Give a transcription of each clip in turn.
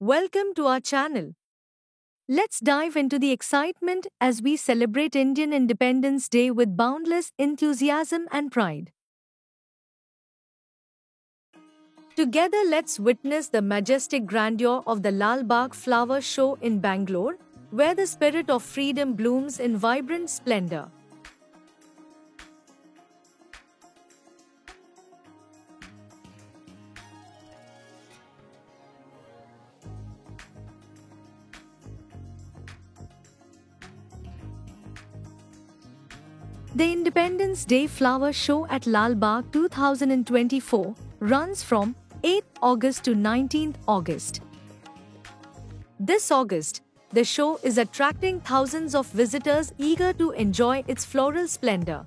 Welcome to our channel. Let's dive into the excitement as we celebrate Indian Independence Day with boundless enthusiasm and pride. Together, let's witness the majestic grandeur of the Lal Bagh Flower Show in Bangalore, where the spirit of freedom blooms in vibrant splendor. The Independence Day Flower Show at Lal Bagh 2024 runs from 8th August to 19th August. This August, the show is attracting thousands of visitors eager to enjoy its floral splendor.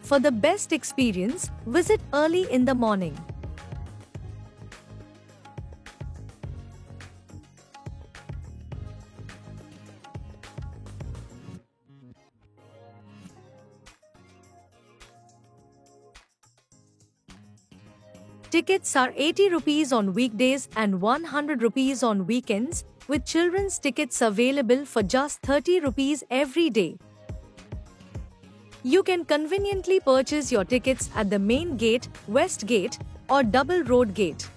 For the best experience, visit early in the morning. Tickets are 80 rupees on weekdays and 100 rupees on weekends, with children's tickets available for just 30 rupees every day. You can conveniently purchase your tickets at the main gate, West Gate, or Double Road Gate.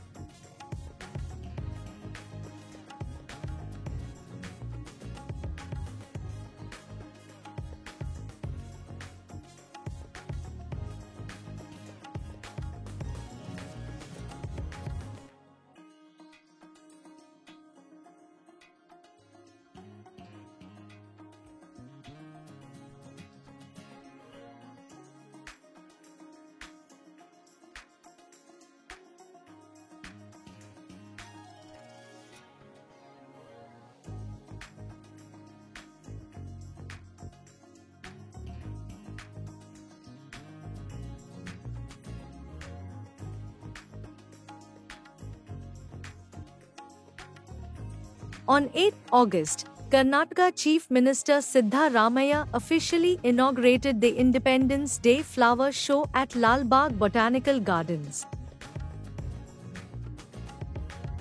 On 8th August, Karnataka Chief Minister Siddha Ramaiah officially inaugurated the Independence Day Flower Show at Lal Bagh Botanical Gardens.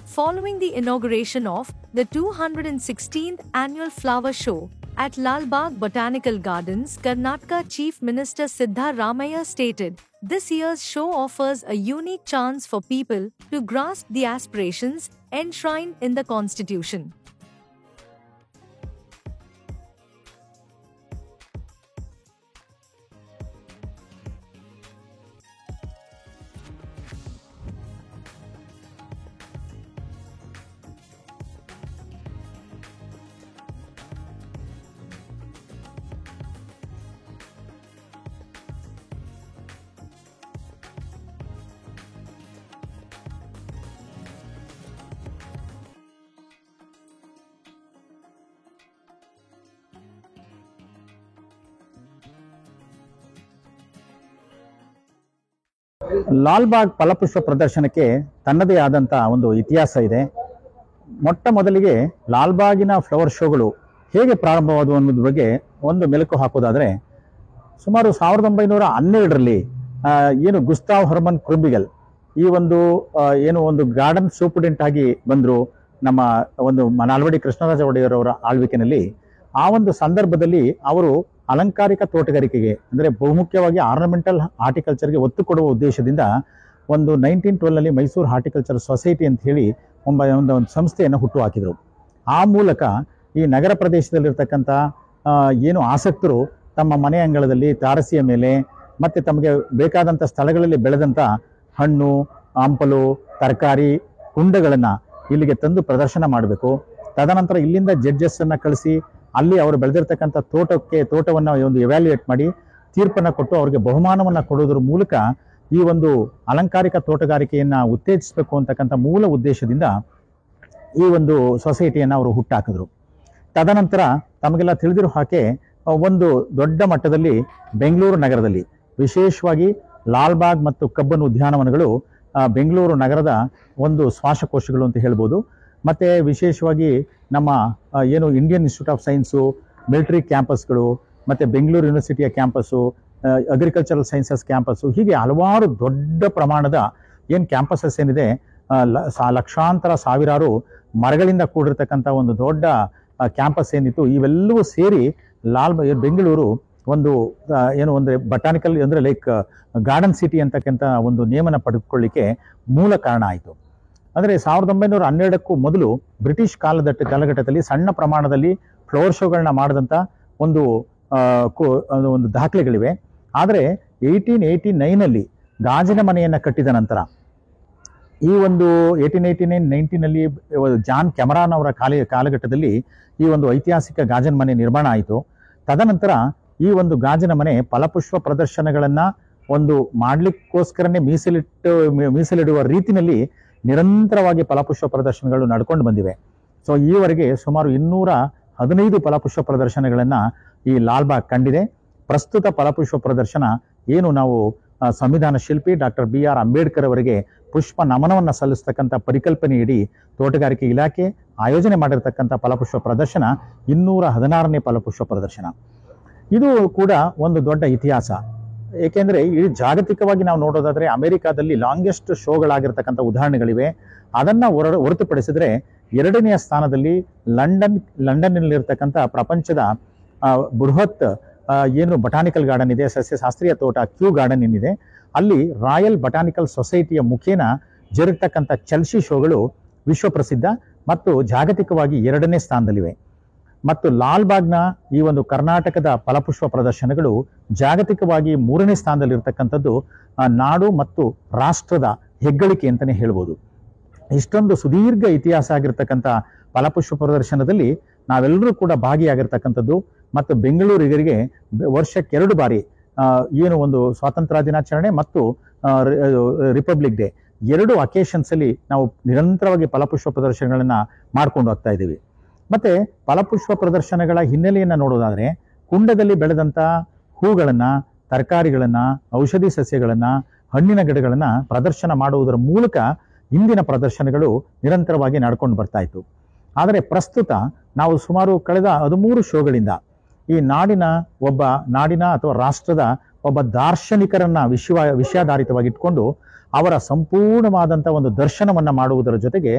Following the inauguration of the 216th Annual Flower Show at Lal Bagh Botanical Gardens, Karnataka Chief Minister Siddha Ramaiah stated, "This year's show offers a unique chance for people to grasp the aspirations enshrined in the Constitution." Lal Bagh ಫಲಪುಷ್ಪ ಪ್ರದರ್ಶನಕ್ಕೆ ತನ್ನದೇ ಆದಂಥ ಒಂದು ಇತಿಹಾಸ ಇದೆ. ಮೊಟ್ಟ ಮೊದಲಿಗೆ ಲಾಲ್ ಬಾಗಿನ flower ಶೋಗಳು ಹೇಗೆ ಪ್ರಾರಂಭವಾದವು ಅನ್ನೋದ್ರ ಬಗ್ಗೆ ಒಂದು ಮೆಲುಕು ಹಾಕೋದಾದರೆ, ಸುಮಾರು 1912ರಲ್ಲಿ ಏನು ಗುಸ್ತಾವ್ ಹರ್ಮನ್ ಕ್ರುಂಬಿಗಲ್ ಈ ಒಂದು ಗಾರ್ಡನ್ ಸೂಪರಿಂಟೆಂಡೆಂಟ್ ಆಗಿ ಬಂದರು ನಮ್ಮ ನಾಲ್ವಡಿ ಕೃಷ್ಣರಾಜ ಒಡೆಯರ್ ಅವರ ಆಳ್ವಿಕೆಯಲ್ಲಿ. ಆ ಒಂದು ಸಂದರ್ಭದಲ್ಲಿ ಅವರು ಅಲಂಕಾರಿಕ ತೋಟಗಾರಿಕೆಗೆ ಅಂದರೆ ಬಹುಮುಖ್ಯವಾಗಿ ಆರ್ನಮೆಂಟಲ್ ಹಾರ್ಟಿಕಲ್ಚರ್ಗೆ ಒತ್ತು ಕೊಡುವ ಉದ್ದೇಶದಿಂದ 1912ನಲ್ಲಿ ಮೈಸೂರು ಹಾರ್ಟಿಕಲ್ಚರ್ ಸೊಸೈಟಿ ಅಂತ ಹೇಳಿ ಒಂದು ಸಂಸ್ಥೆಯನ್ನು ಹುಟ್ಟುಹಾಕಿದರು. ಆ ಮೂಲಕ ಈ ನಗರ ಪ್ರದೇಶದಲ್ಲಿರ್ತಕ್ಕಂಥ ಏನು ಆಸಕ್ತರು ತಮ್ಮ ಮನೆ ಅಂಗಳದಲ್ಲಿ ತಾರಸಿಯ ಮೇಲೆ ಮತ್ತು ತಮಗೆ ಬೇಕಾದಂಥ ಸ್ಥಳಗಳಲ್ಲಿ ಬೆಳೆದಂಥ ಹಣ್ಣು, ಹಂಪಲು, ತರಕಾರಿ, ಕುಂಡಗಳನ್ನು ಇಲ್ಲಿಗೆ ತಂದು ಪ್ರದರ್ಶನ ಮಾಡಬೇಕು. ತದನಂತರ ಇಲ್ಲಿಂದ ಜಡ್ಜಸ್ಸನ್ನು ಕಳಿಸಿ ಅಲ್ಲಿ ಅವರು ಬೆಳೆದಿರ್ತಕ್ಕಂಥ ತೋಟವನ್ನು ಒಂದು ಎವ್ಯಾಲ್ಯೂಯೇಟ್ ಮಾಡಿ ತೀರ್ಪನ್ನು ಕೊಟ್ಟು ಅವರಿಗೆ ಬಹುಮಾನವನ್ನು ಕೊಡೋದ್ರ ಮೂಲಕ ಈ ಒಂದು ಅಲಂಕಾರಿಕ ತೋಟಗಾರಿಕೆಯನ್ನು ಉತ್ತೇಜಿಸಬೇಕು ಅಂತಕ್ಕಂಥ ಮೂಲ ಉದ್ದೇಶದಿಂದ ಈ ಒಂದು ಸೊಸೈಟಿಯನ್ನು ಅವರು ಹುಟ್ಟಾಕಿದ್ರು. ತದನಂತರ ತಮಗೆಲ್ಲ ತಿಳಿದಿರೋ ಹಾಗೆ ಒಂದು ದೊಡ್ಡ ಮಟ್ಟದಲ್ಲಿ ಬೆಂಗಳೂರು ನಗರದಲ್ಲಿ ವಿಶೇಷವಾಗಿ ಲಾಲ್ ಬಾಗ್ ಮತ್ತು ಕಬ್ಬನ್ ಉದ್ಯಾನವನಗಳು ಬೆಂಗಳೂರು ನಗರದ ಒಂದು ಶ್ವಾಸಕೋಶಗಳು ಅಂತ ಹೇಳ್ಬೋದು. ಮತ್ತು ವಿಶೇಷವಾಗಿ ನಮ್ಮ ಏನು Indian Institute of Science, military ಕ್ಯಾಂಪಸ್ಗಳು, ಮತ್ತು ಬೆಂಗಳೂರು ಯೂನಿವರ್ಸಿಟಿಯ ಕ್ಯಾಂಪಸ್ಸು, ಅಗ್ರಿಕಲ್ಚರಲ್ ಸೈನ್ಸಸ್ ಕ್ಯಾಂಪಸ್ಸು, ಹೀಗೆ ಹಲವಾರು ದೊಡ್ಡ ಪ್ರಮಾಣದ ಏನು ಕ್ಯಾಂಪಸಸ್ ಏನಿದೆ ಲಕ್ಷಾಂತರ ಸಾವಿರಾರು ಮರಗಳಿಂದ ಕೂಡಿರ್ತಕ್ಕಂಥ ಒಂದು ದೊಡ್ಡ ಕ್ಯಾಂಪಸ್ ಏನಿತ್ತು, ಇವೆಲ್ಲವೂ ಸೇರಿ ಬೆಂಗಳೂರು ಒಂದು ಒಂದು ಬಟಾನಿಕಲ್ ಅಂದರೆ ಲೈಕ್ ಗಾರ್ಡನ್ ಸಿಟಿ ಅಂತಕ್ಕಂಥ ಒಂದು ನೇಮನ ಪಡೆದುಕೊಳ್ಳಿಕ್ಕೆ ಮೂಲ ಕಾರಣ ಆಯಿತು. ಅಂದರೆ 1912ಕ್ಕೂ ಮೊದಲು ಬ್ರಿಟಿಷ್ ಕಾಲಘಟ್ಟದಲ್ಲಿ ಸಣ್ಣ ಪ್ರಮಾಣದಲ್ಲಿ ಫ್ಲವರ್ ಶೋಗಳನ್ನ ಮಾಡಿದಂಥ ಒಂದು ದಾಖಲೆಗಳಿವೆ. ಆದರೆ 1889ನಲ್ಲಿ ಗಾಜಿನ ಮನೆಯನ್ನು ಕಟ್ಟಿದ ನಂತರ ಈ ಒಂದು 1889-90ನಲ್ಲಿ ಜಾನ್ ಕ್ಯಾಮರಾನ್ ಅವರ ಕಾಲಘಟ್ಟದಲ್ಲಿ ಈ ಒಂದು ಐತಿಹಾಸಿಕ ಗಾಜಿನ ಮನೆ ನಿರ್ಮಾಣ ಆಯಿತು. ತದನಂತರ ಈ ಒಂದು ಗಾಜಿನ ಮನೆ ಫಲಪುಷ್ಪ ಪ್ರದರ್ಶನಗಳನ್ನು ಒಂದು ಮಾಡಲಿಕ್ಕೋಸ್ಕರನೇ ಮೀಸಲಿಡುವ ರೀತಿಯಲ್ಲಿ ನಿರಂತರವಾಗಿ ಫಲಪುಷ್ಪ ಪ್ರದರ್ಶನಗಳು ನಡ್ಕೊಂಡು ಬಂದಿವೆ. ಸೊ ಈವರೆಗೆ ಸುಮಾರು 215 ಫಲಪುಷ್ಪ ಪ್ರದರ್ಶನಗಳನ್ನು ಈ ಲಾಲ್ಬಾಗ್ ಕಂಡಿದೆ. ಪ್ರಸ್ತುತ ಫಲಪುಷ್ಪ ಪ್ರದರ್ಶನ ಏನು ನಾವು ಸಂವಿಧಾನ ಶಿಲ್ಪಿ ಡಾಕ್ಟರ್ BR ಅಂಬೇಡ್ಕರ್ ಅವರಿಗೆ ಪುಷ್ಪ ನಮನವನ್ನು ಸಲ್ಲಿಸ್ತಕ್ಕಂಥ ಪರಿಕಲ್ಪನೆಯಡಿ ತೋಟಗಾರಿಕೆ ಇಲಾಖೆ ಆಯೋಜನೆ ಮಾಡಿರ್ತಕ್ಕಂಥ ಫಲಪುಷ್ಪ ಪ್ರದರ್ಶನ 216ನೇ ಫಲಪುಷ್ಪ ಪ್ರದರ್ಶನ. ಇದು ಕೂಡ ಒಂದು ದೊಡ್ಡ ಇತಿಹಾಸ. ಏಕೆಂದರೆ ಈ ಜಾಗತಿಕವಾಗಿ ನಾವು ನೋಡೋದಾದ್ರೆ ಅಮೆರಿಕಾದಲ್ಲಿ ಲಾಂಗೆಸ್ಟ್ ಶೋಗಳಾಗಿರ್ತಕ್ಕಂಥ ಉದಾಹರಣೆಗಳಿವೆ. ಅದನ್ನು ಹೊರತುಪಡಿಸಿದ್ರೆ 2ನೇ ಸ್ಥಾನದಲ್ಲಿ ಲಂಡನ್ನಲ್ಲಿರ್ತಕ್ಕಂಥ ಪ್ರಪಂಚದ ಬೃಹತ್ ಏನು ಬಟಾನಿಕಲ್ ಗಾರ್ಡನ್ ಇದೆ, ಸಸ್ಯಶಾಸ್ತ್ರೀಯ ತೋಟ ಕ್ಯೂ ಗಾರ್ಡನ್ ಏನಿದೆ, ಅಲ್ಲಿ ರಾಯಲ್ ಬಟಾನಿಕಲ್ ಸೊಸೈಟಿಯ ಮುಖೇನ ಜರುಗತಕ್ಕಂಥ ಚೆಲ್ಸಿ ಶೋಗಳು ವಿಶ್ವಪ್ರಸಿದ್ಧ ಮತ್ತು ಜಾಗತಿಕವಾಗಿ 2ನೇ ಸ್ಥಾನದಲ್ಲಿವೆ. ಮತ್ತು ಲಾಲ್ಬಾಗ್ನ ಈ ಒಂದು ಕರ್ನಾಟಕದ ಫಲಪುಷ್ಪ ಪ್ರದರ್ಶನಗಳು ಜಾಗತಿಕವಾಗಿ 3ನೇ ಸ್ಥಾನದಲ್ಲಿರ್ತಕ್ಕಂಥದ್ದು ನಾಡು ಮತ್ತು ರಾಷ್ಟ್ರದ ಹೆಗ್ಗಳಿಕೆ ಅಂತಲೇ ಹೇಳ್ಬೋದು. ಇಷ್ಟೊಂದು ಸುದೀರ್ಘ ಇತಿಹಾಸ ಆಗಿರ್ತಕ್ಕಂಥ ಫಲಪುಷ್ಪ ಪ್ರದರ್ಶನದಲ್ಲಿ ನಾವೆಲ್ಲರೂ ಕೂಡ ಭಾಗಿಯಾಗಿರ್ತಕ್ಕಂಥದ್ದು ಮತ್ತು ಬೆಂಗಳೂರಿಗರಿಗೆ ವರ್ಷಕ್ಕೆ 2 ಬಾರಿ ಏನು ಒಂದು ಸ್ವಾತಂತ್ರ್ಯ ದಿನಾಚರಣೆ ಮತ್ತು ರಿಪಬ್ಲಿಕ್ ಡೇ 2 ಅಕೇಶನ್ಸಲ್ಲಿ ನಾವು ನಿರಂತರವಾಗಿ ಫಲಪುಷ್ಪ ಪ್ರದರ್ಶನಗಳನ್ನು ಮಾಡ್ಕೊಂಡು ಹೋಗ್ತಾ ಇದ್ದೀವಿ. ಮತ್ತೆ ಫಲಪುಷ್ಪ ಪ್ರದರ್ಶನಗಳ ಹಿನ್ನೆಲೆಯನ್ನು ನೋಡೋದಾದ್ರೆ ಕುಂಡದಲ್ಲಿ ಬೆಳೆದಂಥ ಹೂಗಳನ್ನು, ತರಕಾರಿಗಳನ್ನು, ಔಷಧಿ ಸಸ್ಯಗಳನ್ನು, ಹಣ್ಣಿನ ಗಿಡಗಳನ್ನು ಪ್ರದರ್ಶನ ಮಾಡುವುದರ ಮೂಲಕ ಇಂದಿನ ಪ್ರದರ್ಶನಗಳು ನಿರಂತರವಾಗಿ ನಡ್ಕೊಂಡು ಬರ್ತಾ ಇತ್ತು. ಆದರೆ ಪ್ರಸ್ತುತ ನಾವು ಸುಮಾರು ಕಳೆದ 13 ಶೋಗಳಿಂದ ಈ ನಾಡಿನ ಅಥವಾ ರಾಷ್ಟ್ರದ ಒಬ್ಬ ದಾರ್ಶನಿಕರನ್ನ ವಿಷಯಾಧಾರಿತವಾಗಿ ಇಟ್ಕೊಂಡು ಅವರ ಸಂಪೂರ್ಣವಾದಂಥ ಒಂದು ದರ್ಶನವನ್ನು ಮಾಡುವುದರ ಜೊತೆಗೆ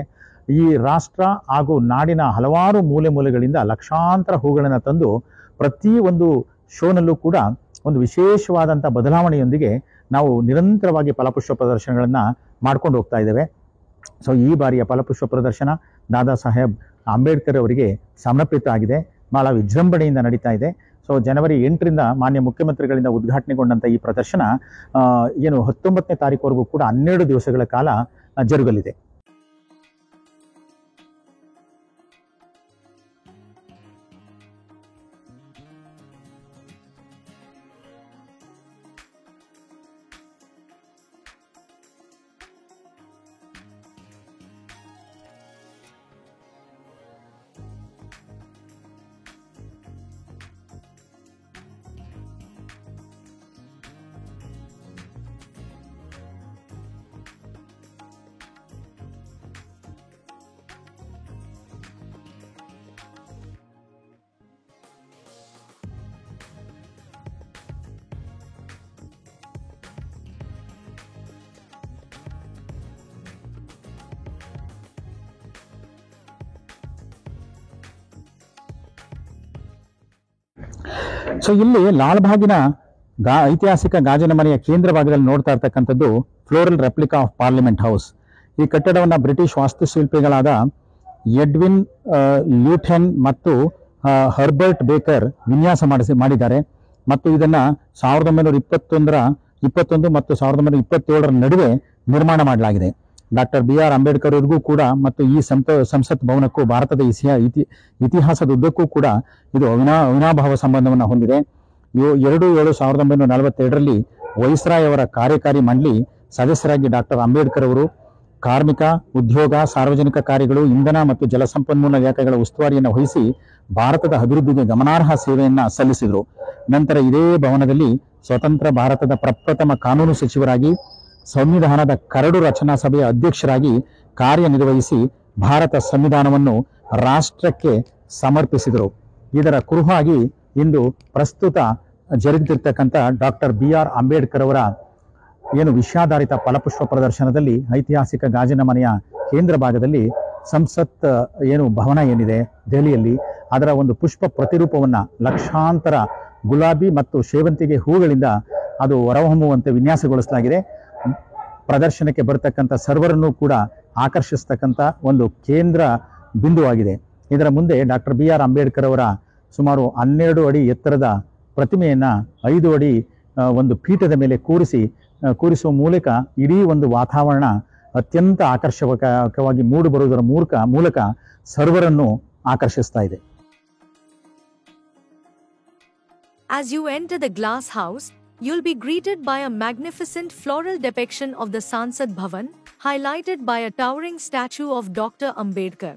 ಈ ರಾಷ್ಟ್ರ ಹಾಗೂ ನಾಡಿನ ಹಲವಾರು ಮೂಲೆಗಳಿಂದ ಲಕ್ಷಾಂತರ ಹೂಗಳನ್ನು ತಂದು ಪ್ರತಿ ಒಂದು ಶೋನಲ್ಲೂ ಕೂಡ ಒಂದು ವಿಶೇಷವಾದಂಥ ಬದಲಾವಣೆಯೊಂದಿಗೆ ನಾವು ನಿರಂತರವಾಗಿ ಫಲಪುಷ್ಪ ಪ್ರದರ್ಶನಗಳನ್ನು ಮಾಡ್ಕೊಂಡು ಹೋಗ್ತಾ ಇದ್ದೇವೆ. ಸೊ ಈ ಬಾರಿಯ ಫಲಪುಷ್ಪ ಪ್ರದರ್ಶನ ದಾದಾ ಸಾಹೇಬ್ ಅಂಬೇಡ್ಕರ್ ಅವರಿಗೆ ಸಮರ್ಪಿತ ಆಗಿದೆ. ಬಹಳ ವಿಜೃಂಭಣೆಯಿಂದ ನಡೀತಾ ಇದೆ. ಸೊ ಜನವರಿ 8ರಿಂದ ಮಾನ್ಯ ಮುಖ್ಯಮಂತ್ರಿಗಳಿಂದ ಉದ್ಘಾಟನೆಗೊಂಡಂಥ ಈ ಪ್ರದರ್ಶನ 19ನೇ ತಾರೀಕುವರೆಗೂ ಕೂಡ 12 ದಿವಸಗಳ ಕಾಲ ಜರುಗಲಿದೆ. ಸೊ ಇಲ್ಲಿ ಲಾಲ್ಬಾಗಿನ ಐತಿಹಾಸಿಕ ಗಾಜಿನ ಮನೆಯ ಕೇಂದ್ರ ಭಾಗದಲ್ಲಿ ನೋಡ್ತಾ ಇರ್ತಕ್ಕಂಥದ್ದು floral replica of parliament house. ಈ ಕಟ್ಟಡವನ್ನು ಬ್ರಿಟಿಷ್ ವಾಸ್ತುಶಿಲ್ಪಿಗಳಾದ ಎಡ್ವಿನ್ ಲ್ಯೂಟೆನ್ ಮತ್ತು ಹರ್ಬರ್ಟ್ ಬೇಕರ್ ವಿನ್ಯಾಸ ಮಾಡಿದ್ದಾರೆ. ಮತ್ತು ಇದನ್ನ 1921 ಮತ್ತು 1927 ನಡುವೆ ನಿರ್ಮಾಣ ಮಾಡಲಾಗಿದೆ. ಡಾಕ್ಟರ್ BR ಅಂಬೇಡ್ಕರ್ ಅವರಿಗೂ ಕೂಡ ಮತ್ತು ಈ ಸಂಸತ್ ಭವನಕ್ಕೂ ಭಾರತದ ಇತಿಹಾಸದ ಉದ್ದಕ್ಕೂ ಕೂಡ ಇದು ಅವಿನಾಭಾವ ಸಂಬಂಧವನ್ನು ಹೊಂದಿದೆ. 2/7/1942ರಲ್ಲಿ ವೈಸ್ರಾಯ್ ಅವರ ಕಾರ್ಯಕಾರಿ ಮಂಡಳಿ ಸದಸ್ಯರಾಗಿ ಡಾಕ್ಟರ್ ಅಂಬೇಡ್ಕರ್ ಅವರು ಕಾರ್ಮಿಕ, ಉದ್ಯೋಗ, ಸಾರ್ವಜನಿಕ ಕಾರ್ಯಗಳು, ಇಂಧನ ಮತ್ತು ಜಲಸಂಪನ್ಮೂಲ ಇಲಾಖೆಗಳ ಉಸ್ತುವಾರಿಯನ್ನು ವಹಿಸಿ ಭಾರತದ ಅಭಿವೃದ್ಧಿಗೆ ಗಮನಾರ್ಹ ಸೇವೆಯನ್ನು ಸಲ್ಲಿಸಿದರು. ನಂತರ ಇದೇ ಭವನದಲ್ಲಿ ಸ್ವತಂತ್ರ ಭಾರತದ ಪ್ರಪ್ರಥಮ ಕಾನೂನು ಸಚಿವರಾಗಿ, ಸಂವಿಧಾನದ ಕರಡು ರಚನಾ ಸಭೆಯ ಅಧ್ಯಕ್ಷರಾಗಿ ಕಾರ್ಯನಿರ್ವಹಿಸಿ ಭಾರತ ಸಂವಿಧಾನವನ್ನು ರಾಷ್ಟ್ರಕ್ಕೆ ಸಮರ್ಪಿಸಿದರು. ಇದರ ಕುರುಹಾಗಿ ಇಂದು ಪ್ರಸ್ತುತ ಜರುಗುತ್ತಿರ್ತಕ್ಕಂಥ ಡಾಕ್ಟರ್ BR ಅಂಬೇಡ್ಕರ್ ಅವರ ವಿಷಯಾಧಾರಿತ ಫಲಪುಷ್ಪ ಪ್ರದರ್ಶನದಲ್ಲಿ ಐತಿಹಾಸಿಕ ಗಾಜಿನ ಮನೆಯ ಕೇಂದ್ರ ಭಾಗದಲ್ಲಿ ಸಂಸತ್ ಏನು ಭವನ ಏನಿದೆ ದೆಹಲಿಯಲ್ಲಿ, ಅದರ ಒಂದು ಪುಷ್ಪ ಪ್ರತಿರೂಪವನ್ನು ಲಕ್ಷಾಂತರ ಗುಲಾಬಿ ಮತ್ತು ಸೇವಂತಿಗೆ ಹೂಗಳಿಂದ ಅದು ಹೊರಹೊಮ್ಮುವಂತೆ ವಿನ್ಯಾಸಗೊಳಿಸಲಾಗಿದೆ. ಪ್ರದರ್ಶನಕ್ಕೆ ಬರತಕ್ಕಂಥ ಸರ್ವರನ್ನು ಕೂಡ ಆಕರ್ಷಿಸ್ತಕ್ಕಂಥ ಒಂದು ಕೇಂದ್ರ ಬಿಂದುವಾಗಿದೆ. ಇದರ ಮುಂದೆ ಡಾಕ್ಟರ್ BR ಅಂಬೇಡ್ಕರ್ ಅವರ ಸುಮಾರು 12 ಅಡಿ ಎತ್ತರದ ಪ್ರತಿಮೆಯನ್ನು 5 ಅಡಿ ಒಂದು ಪೀಠದ ಮೇಲೆ ಕೂರಿಸುವ ಮೂಲಕ ಇಡೀ ಒಂದು ವಾತಾವರಣ ಅತ್ಯಂತ ಆಕರ್ಷಕವಾಗಿ ಮೂಡಿಬರುವುದರ ಮೂಲಕ ಸರ್ವರನ್ನು ಆಕರ್ಷಿಸ್ತಾ ಇದೆ. As you enter the glass house, you'll be greeted by a magnificent floral depiction of the Sansad Bhavan, highlighted by a towering statue of Dr. Ambedkar.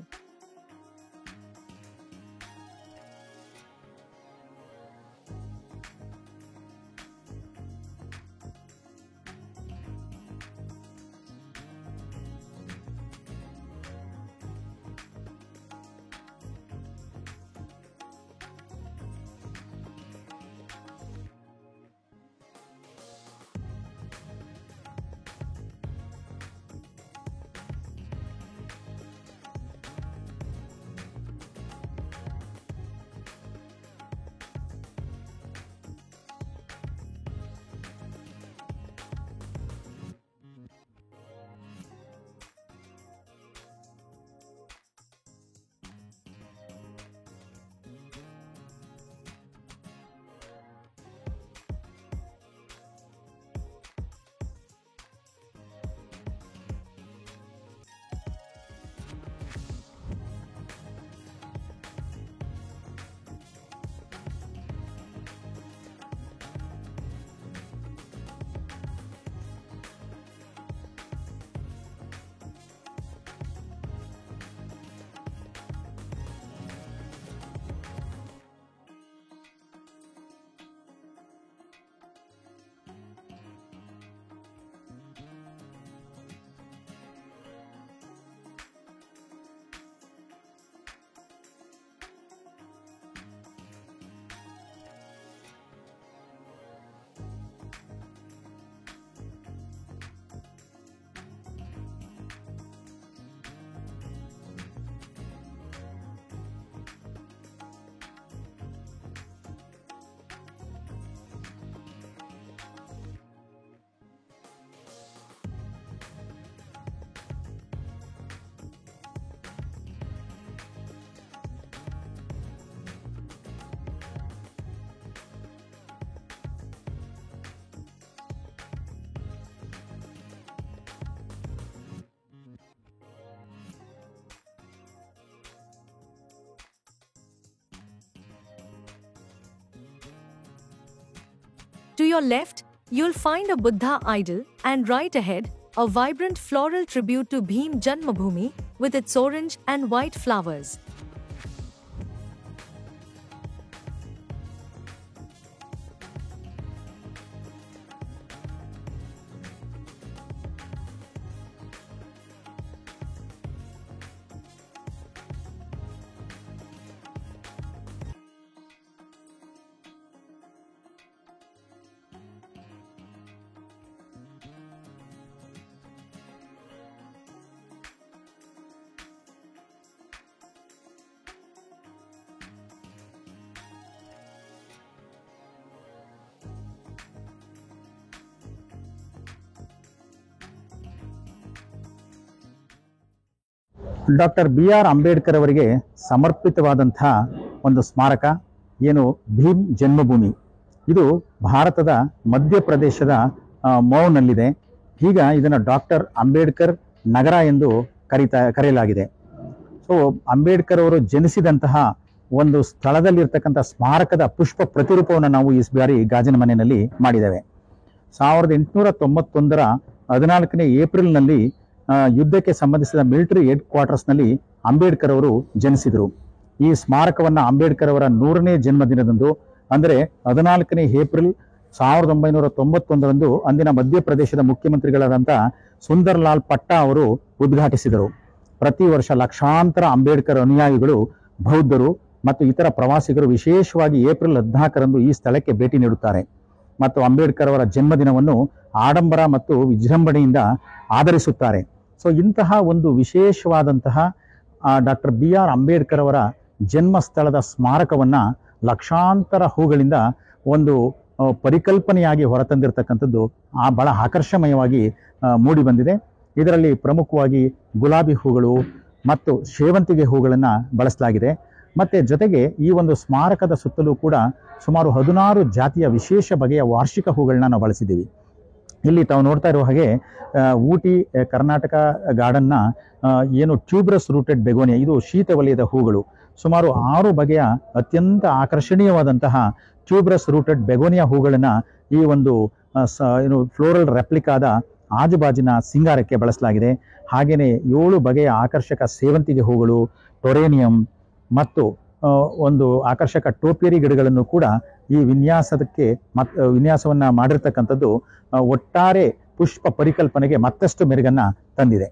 To your left, you'll find a Buddha idol, and right ahead, a vibrant floral tribute to Bhim Janmabhoomi with its orange and white flowers. Doctor BR Ambedkar ಅವರಿಗೆ ಸಮರ್ಪಿತವಾದಂಥ ಒಂದು ಸ್ಮಾರಕ ಏನು ಭೀಮ್ ಜನ್ಮಭೂಮಿ, ಇದು ಭಾರತದ ಮಧ್ಯಪ್ರದೇಶದ ಮೌನಲ್ಲಿದೆ. ಈಗ ಇದನ್ನು doctor Ambedkar Nagar ಎಂದು ಕರೆಯಲಾಗಿದೆ. ಸೊ ಅಂಬೇಡ್ಕರ್ ಅವರು ಜನಿಸಿದಂತಹ ಒಂದು ಸ್ಥಳದಲ್ಲಿರ್ತಕ್ಕಂಥ ಸ್ಮಾರಕದ ಪುಷ್ಪ ಪ್ರತಿರೂಪವನ್ನು ನಾವು ಈ ಬಾರಿ ಗಾಜಿನ ಮನೆಯಲ್ಲಿ ಮಾಡಿದ್ದೇವೆ. 1891ರ 14ನೇ ಏಪ್ರಿಲ್ನಲ್ಲಿ ಯುದ್ಧಕ್ಕೆ ಸಂಬಂಧಿಸಿದ ಮಿಲಿಟರಿ ಹೆಡ್ ಕ್ವಾರ್ಟರ್ಸ್ನಲ್ಲಿ ಅಂಬೇಡ್ಕರ್ ಅವರು ಜನಿಸಿದರು. ಈ ಸ್ಮಾರಕವನ್ನು ಅಂಬೇಡ್ಕರ್ ಅವರ 100ನೇ ಜನ್ಮದಿನದಂದು ಅಂದರೆ 14ನೇ ಏಪ್ರಿಲ್ 1991ರಂದು ಅಂದಿನ ಮಧ್ಯಪ್ರದೇಶದ ಮುಖ್ಯಮಂತ್ರಿಗಳಾದಂಥ ಸುಂದರ್ಲಾಲ್ ಪಟ್ಟಾ ಅವರು ಉದ್ಘಾಟಿಸಿದರು. ಪ್ರತಿ ವರ್ಷ ಲಕ್ಷಾಂತರ ಅಂಬೇಡ್ಕರ್ ಅನುಯಾಯಿಗಳು, ಬೌದ್ಧರು ಮತ್ತು ಇತರ ಪ್ರವಾಸಿಗರು ವಿಶೇಷವಾಗಿ ಏಪ್ರಿಲ್ 14ರಂದು ಈ ಸ್ಥಳಕ್ಕೆ ಭೇಟಿ ನೀಡುತ್ತಾರೆ ಮತ್ತು ಅಂಬೇಡ್ಕರ್ ಅವರ ಜನ್ಮದಿನವನ್ನು ಆಡಂಬರ ಮತ್ತು ವಿಜೃಂಭಣೆಯಿಂದ ಆಧರಿಸುತ್ತಾರೆ. ಸೊ ಇಂತಹ ಒಂದು ವಿಶೇಷವಾದಂತಹ ಡಾಕ್ಟರ್ BR ಅಂಬೇಡ್ಕರ್ ಅವರ ಜನ್ಮಸ್ಥಳದ ಸ್ಮಾರಕವನ್ನು ಲಕ್ಷಾಂತರ ಹೂಗಳಿಂದ ಒಂದು ಪರಿಕಲ್ಪನೆಯಾಗಿ ಹೊರತಂದಿರತಕ್ಕಂಥದ್ದು ಬಹಳ ಆಕರ್ಷಮಯವಾಗಿ ಮೂಡಿ ಬಂದಿದೆ. ಇದರಲ್ಲಿ ಪ್ರಮುಖವಾಗಿ ಗುಲಾಬಿ ಹೂಗಳು ಮತ್ತು ಸೇವಂತಿಗೆ ಹೂಗಳನ್ನು ಬಳಸಲಾಗಿದೆ. ಮತ್ತು ಜೊತೆಗೆ ಈ ಒಂದು ಸ್ಮಾರಕದ ಸುತ್ತಲೂ ಕೂಡ ಸುಮಾರು 16 ಜಾತಿಯ ವಿಶೇಷ ಬಗೆಯ ವಾರ್ಷಿಕ ಹೂಗಳನ್ನ ನಾವು ಬಳಸಿದ್ದೀವಿ. ಇಲ್ಲಿ ತಾವು ನೋಡ್ತಾ ಇರುವ ಹಾಗೆ ಊಟಿ ಕರ್ನಾಟಕ ಗಾರ್ಡನ್ನ ಏನು ಟ್ಯೂಬ್ರಸ್ ರೂಟೆಡ್ ಬೆಗೋನಿಯಾ, ಇದು ಶೀತ ವಲಯದ ಹೂಗಳು. ಸುಮಾರು 6 ಬಗೆಯ ಅತ್ಯಂತ ಆಕರ್ಷಣೀಯವಾದಂತಹ ಟ್ಯೂಬ್ರಸ್ ರೂಟೆಡ್ ಬೆಗೋನಿಯಾ ಹೂಗಳನ್ನು ಈ ಒಂದು ಏನು ಫ್ಲೋರಲ್ ರೆಪ್ಲಿಕಾದ ಆಜುಬಾಜಿನ ಸಿಂಗಾರಕ್ಕೆ ಬಳಸಲಾಗಿದೆ. ಹಾಗೆಯೇ 7 ಬಗೆಯ ಆಕರ್ಷಕ ಸೇವಂತಿಗೆ ಹೂಗಳು, ಟೊರೇನಿಯಂ ಮತ್ತು ಒಂದು ಆಕರ್ಷಕ ಟೋಪಿಯರಿ ಗಿಡಗಳನ್ನು ಕೂಡ ಈ ವಿನ್ಯಾಸವನ್ನು ಮಾಡಿರ್ತಕ್ಕಂಥದ್ದು ಒಟ್ಟಾರೆ ಪುಷ್ಪ ಪರಿಕಲ್ಪನೆಗೆ ಮತ್ತಷ್ಟು ಮೆರುಗನ್ನ ತಂದಿದೆ.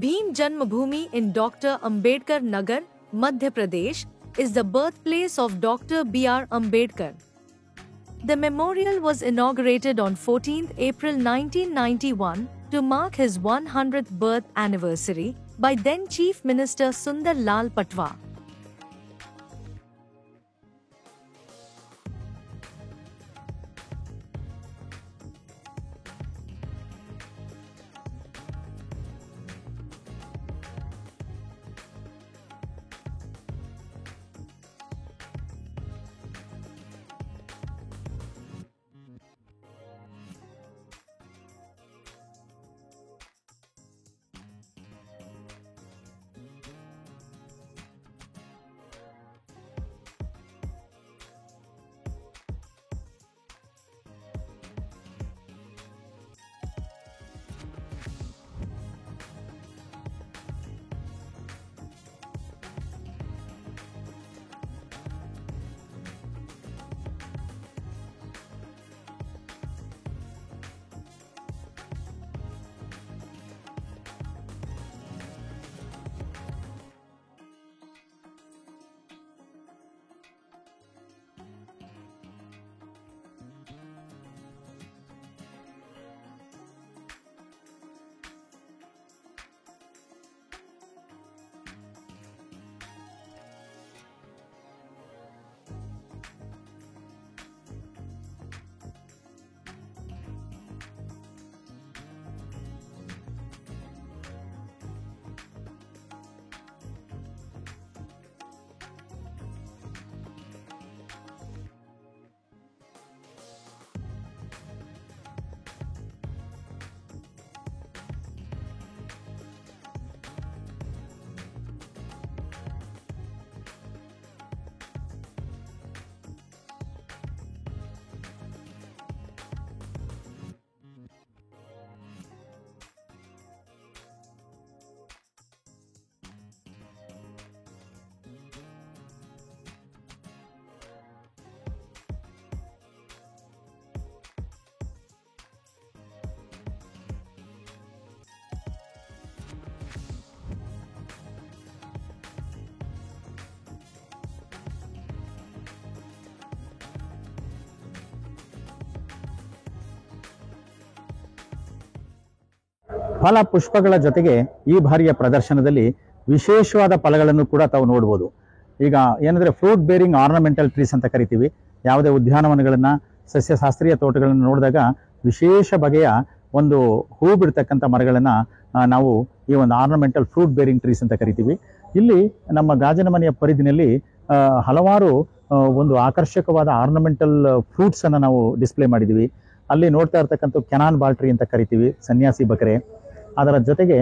Bhim Janmabhoomi in Dr. Ambedkar Nagar, Madhya Pradesh, is the birthplace of Dr. B.R. Ambedkar. The memorial was inaugurated on 14th April 1991 to mark his 100th birth anniversary by then Chief Minister Sundar Lal Patwa. ಫಲ ಪುಷ್ಪಗಳ ಜೊತೆಗೆ ಈ ಬಾರಿಯ ಪ್ರದರ್ಶನದಲ್ಲಿ ವಿಶೇಷವಾದ ಫಲಗಳನ್ನು ಕೂಡ ತಾವು ನೋಡ್ಬೋದು. ಈಗ ಏನಂದರೆ ಫ್ರೂಟ್ ಬೇರಿಂಗ್ ಆರ್ನಮೆಂಟಲ್ ಟ್ರೀಸ್ ಅಂತ ಕರಿತೀವಿ. ಯಾವುದೇ ಉದ್ಯಾನವನಗಳನ್ನು, ಸಸ್ಯಶಾಸ್ತ್ರೀಯ ತೋಟಗಳನ್ನು ನೋಡಿದಾಗ ವಿಶೇಷ ಬಗೆಯ ಒಂದು ಹೂ ಬಿಡ್ತಕ್ಕಂಥ ಮರಗಳನ್ನು ನಾವು ಈ ಒಂದು ಆರ್ನಮೆಂಟಲ್ ಫ್ರೂಟ್ ಬೇರಿಂಗ್ ಟ್ರೀಸ್ ಅಂತ ಕರಿತೀವಿ. ಇಲ್ಲಿ ನಮ್ಮ ಗಾಜಿನ ಮನೆಯ ಪರಿಧಿನಲ್ಲಿ ಹಲವಾರು ಒಂದು ಆಕರ್ಷಕವಾದ ಆರ್ನಮೆಂಟಲ್ ಫ್ರೂಟ್ಸನ್ನು ನಾವು ಡಿಸ್ಪ್ಲೇ ಮಾಡಿದ್ದೀವಿ. ಅಲ್ಲಿ ನೋಡ್ತಾ ಇರ್ತಕ್ಕಂಥ ಕೆನಾನ್ ಬಾಲ್ ಟ್ರೀ ಅಂತ ಕರಿತೀವಿ, ಸನ್ಯಾಸಿ ಬಕರೆ. ಅದರ ಜೊತೆಗೆ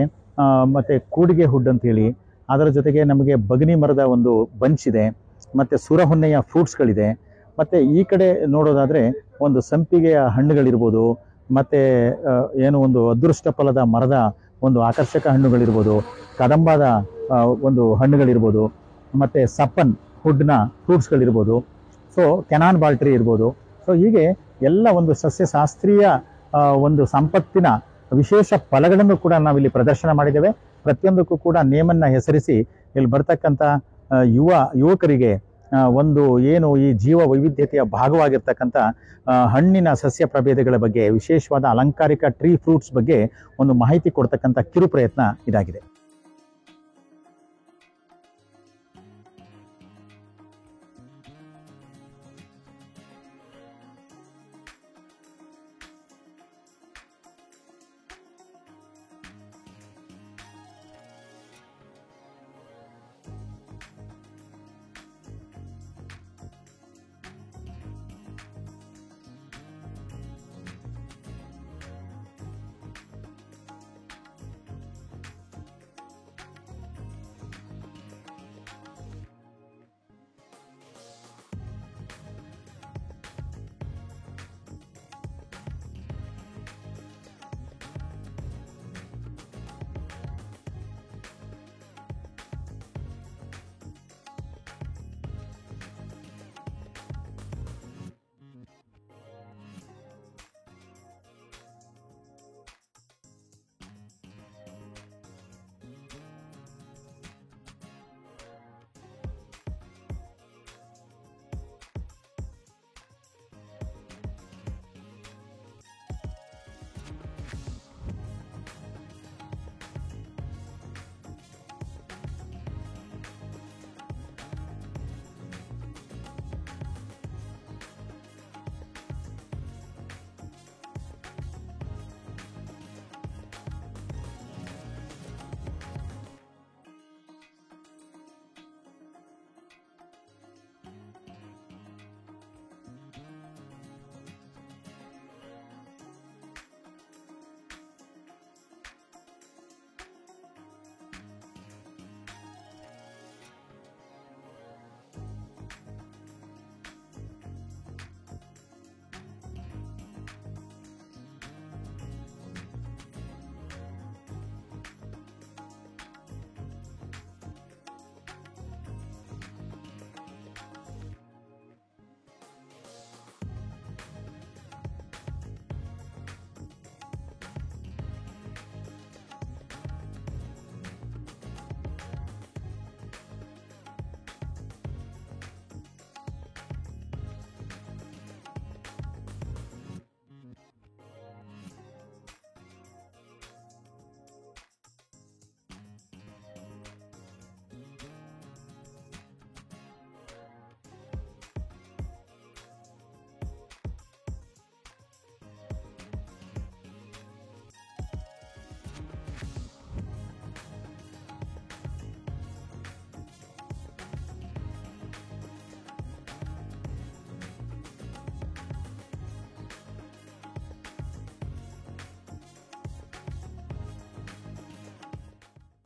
ಮತ್ತು ಕೂಡಿಗೆ ಹುಡ್ ಅಂತೇಳಿ, ಅದರ ಜೊತೆಗೆ ನಮಗೆ ಬಗನಿ ಮರದ ಒಂದು ಬಂಚ್ ಇದೆ, ಮತ್ತು ಸುರಹೊನ್ನೆಯ ಫ್ರೂಟ್ಸ್ಗಳಿದೆ. ಮತ್ತು ಈ ಕಡೆ ನೋಡೋದಾದರೆ ಒಂದು ಸಂಪಿಗೆಯ ಹಣ್ಣುಗಳಿರ್ಬೋದು, ಮತ್ತು ಏನು ಒಂದು ಅದೃಷ್ಟ ಫಲದ ಮರದ ಒಂದು ಆಕರ್ಷಕ ಹಣ್ಣುಗಳಿರ್ಬೋದು, ಕದಂಬದ ಒಂದು ಹಣ್ಣುಗಳಿರ್ಬೋದು, ಮತ್ತು ಸಪ್ಪನ್ ಹುಡ್ನ ಫ್ರೂಟ್ಸ್ಗಳಿರ್ಬೋದು, ಸೊ ಕೆನಾನ್ ಬಾಲ್ ಟ್ರೀ ಇರ್ಬೋದು. ಸೊ ಹೀಗೆ ಎಲ್ಲ ಒಂದು ಸಸ್ಯಶಾಸ್ತ್ರೀಯ ಒಂದು ಸಂಪತ್ತಿನ ವಿಶೇಷ ಫಲಗಳನ್ನು ಕೂಡ ನಾವಿಲ್ಲಿ ಪ್ರದರ್ಶನ ಮಾಡಿದ್ದೇವೆ. ಪ್ರತಿಯೊಂದಕ್ಕೂ ಕೂಡ ನೇಮನ್ನು ಹೆಸರಿಸಿ ಇಲ್ಲಿ ಬರ್ತಕ್ಕಂಥ ಯುವಕರಿಗೆ ಒಂದು ಏನು ಈ ಜೀವ ವೈವಿಧ್ಯತೆಯ ಭಾಗವಾಗಿರ್ತಕ್ಕಂಥ ಹಣ್ಣಿನ ಸಸ್ಯ ಪ್ರಭೇದಗಳ ಬಗ್ಗೆ, ವಿಶೇಷವಾದ ಅಲಂಕಾರಿಕ ಟ್ರೀ ಫ್ರೂಟ್ಸ್ ಬಗ್ಗೆ ಒಂದು ಮಾಹಿತಿ ಕೊಡ್ತಕ್ಕಂಥ ಕಿರು ಪ್ರಯತ್ನ ಇದಾಗಿದೆ.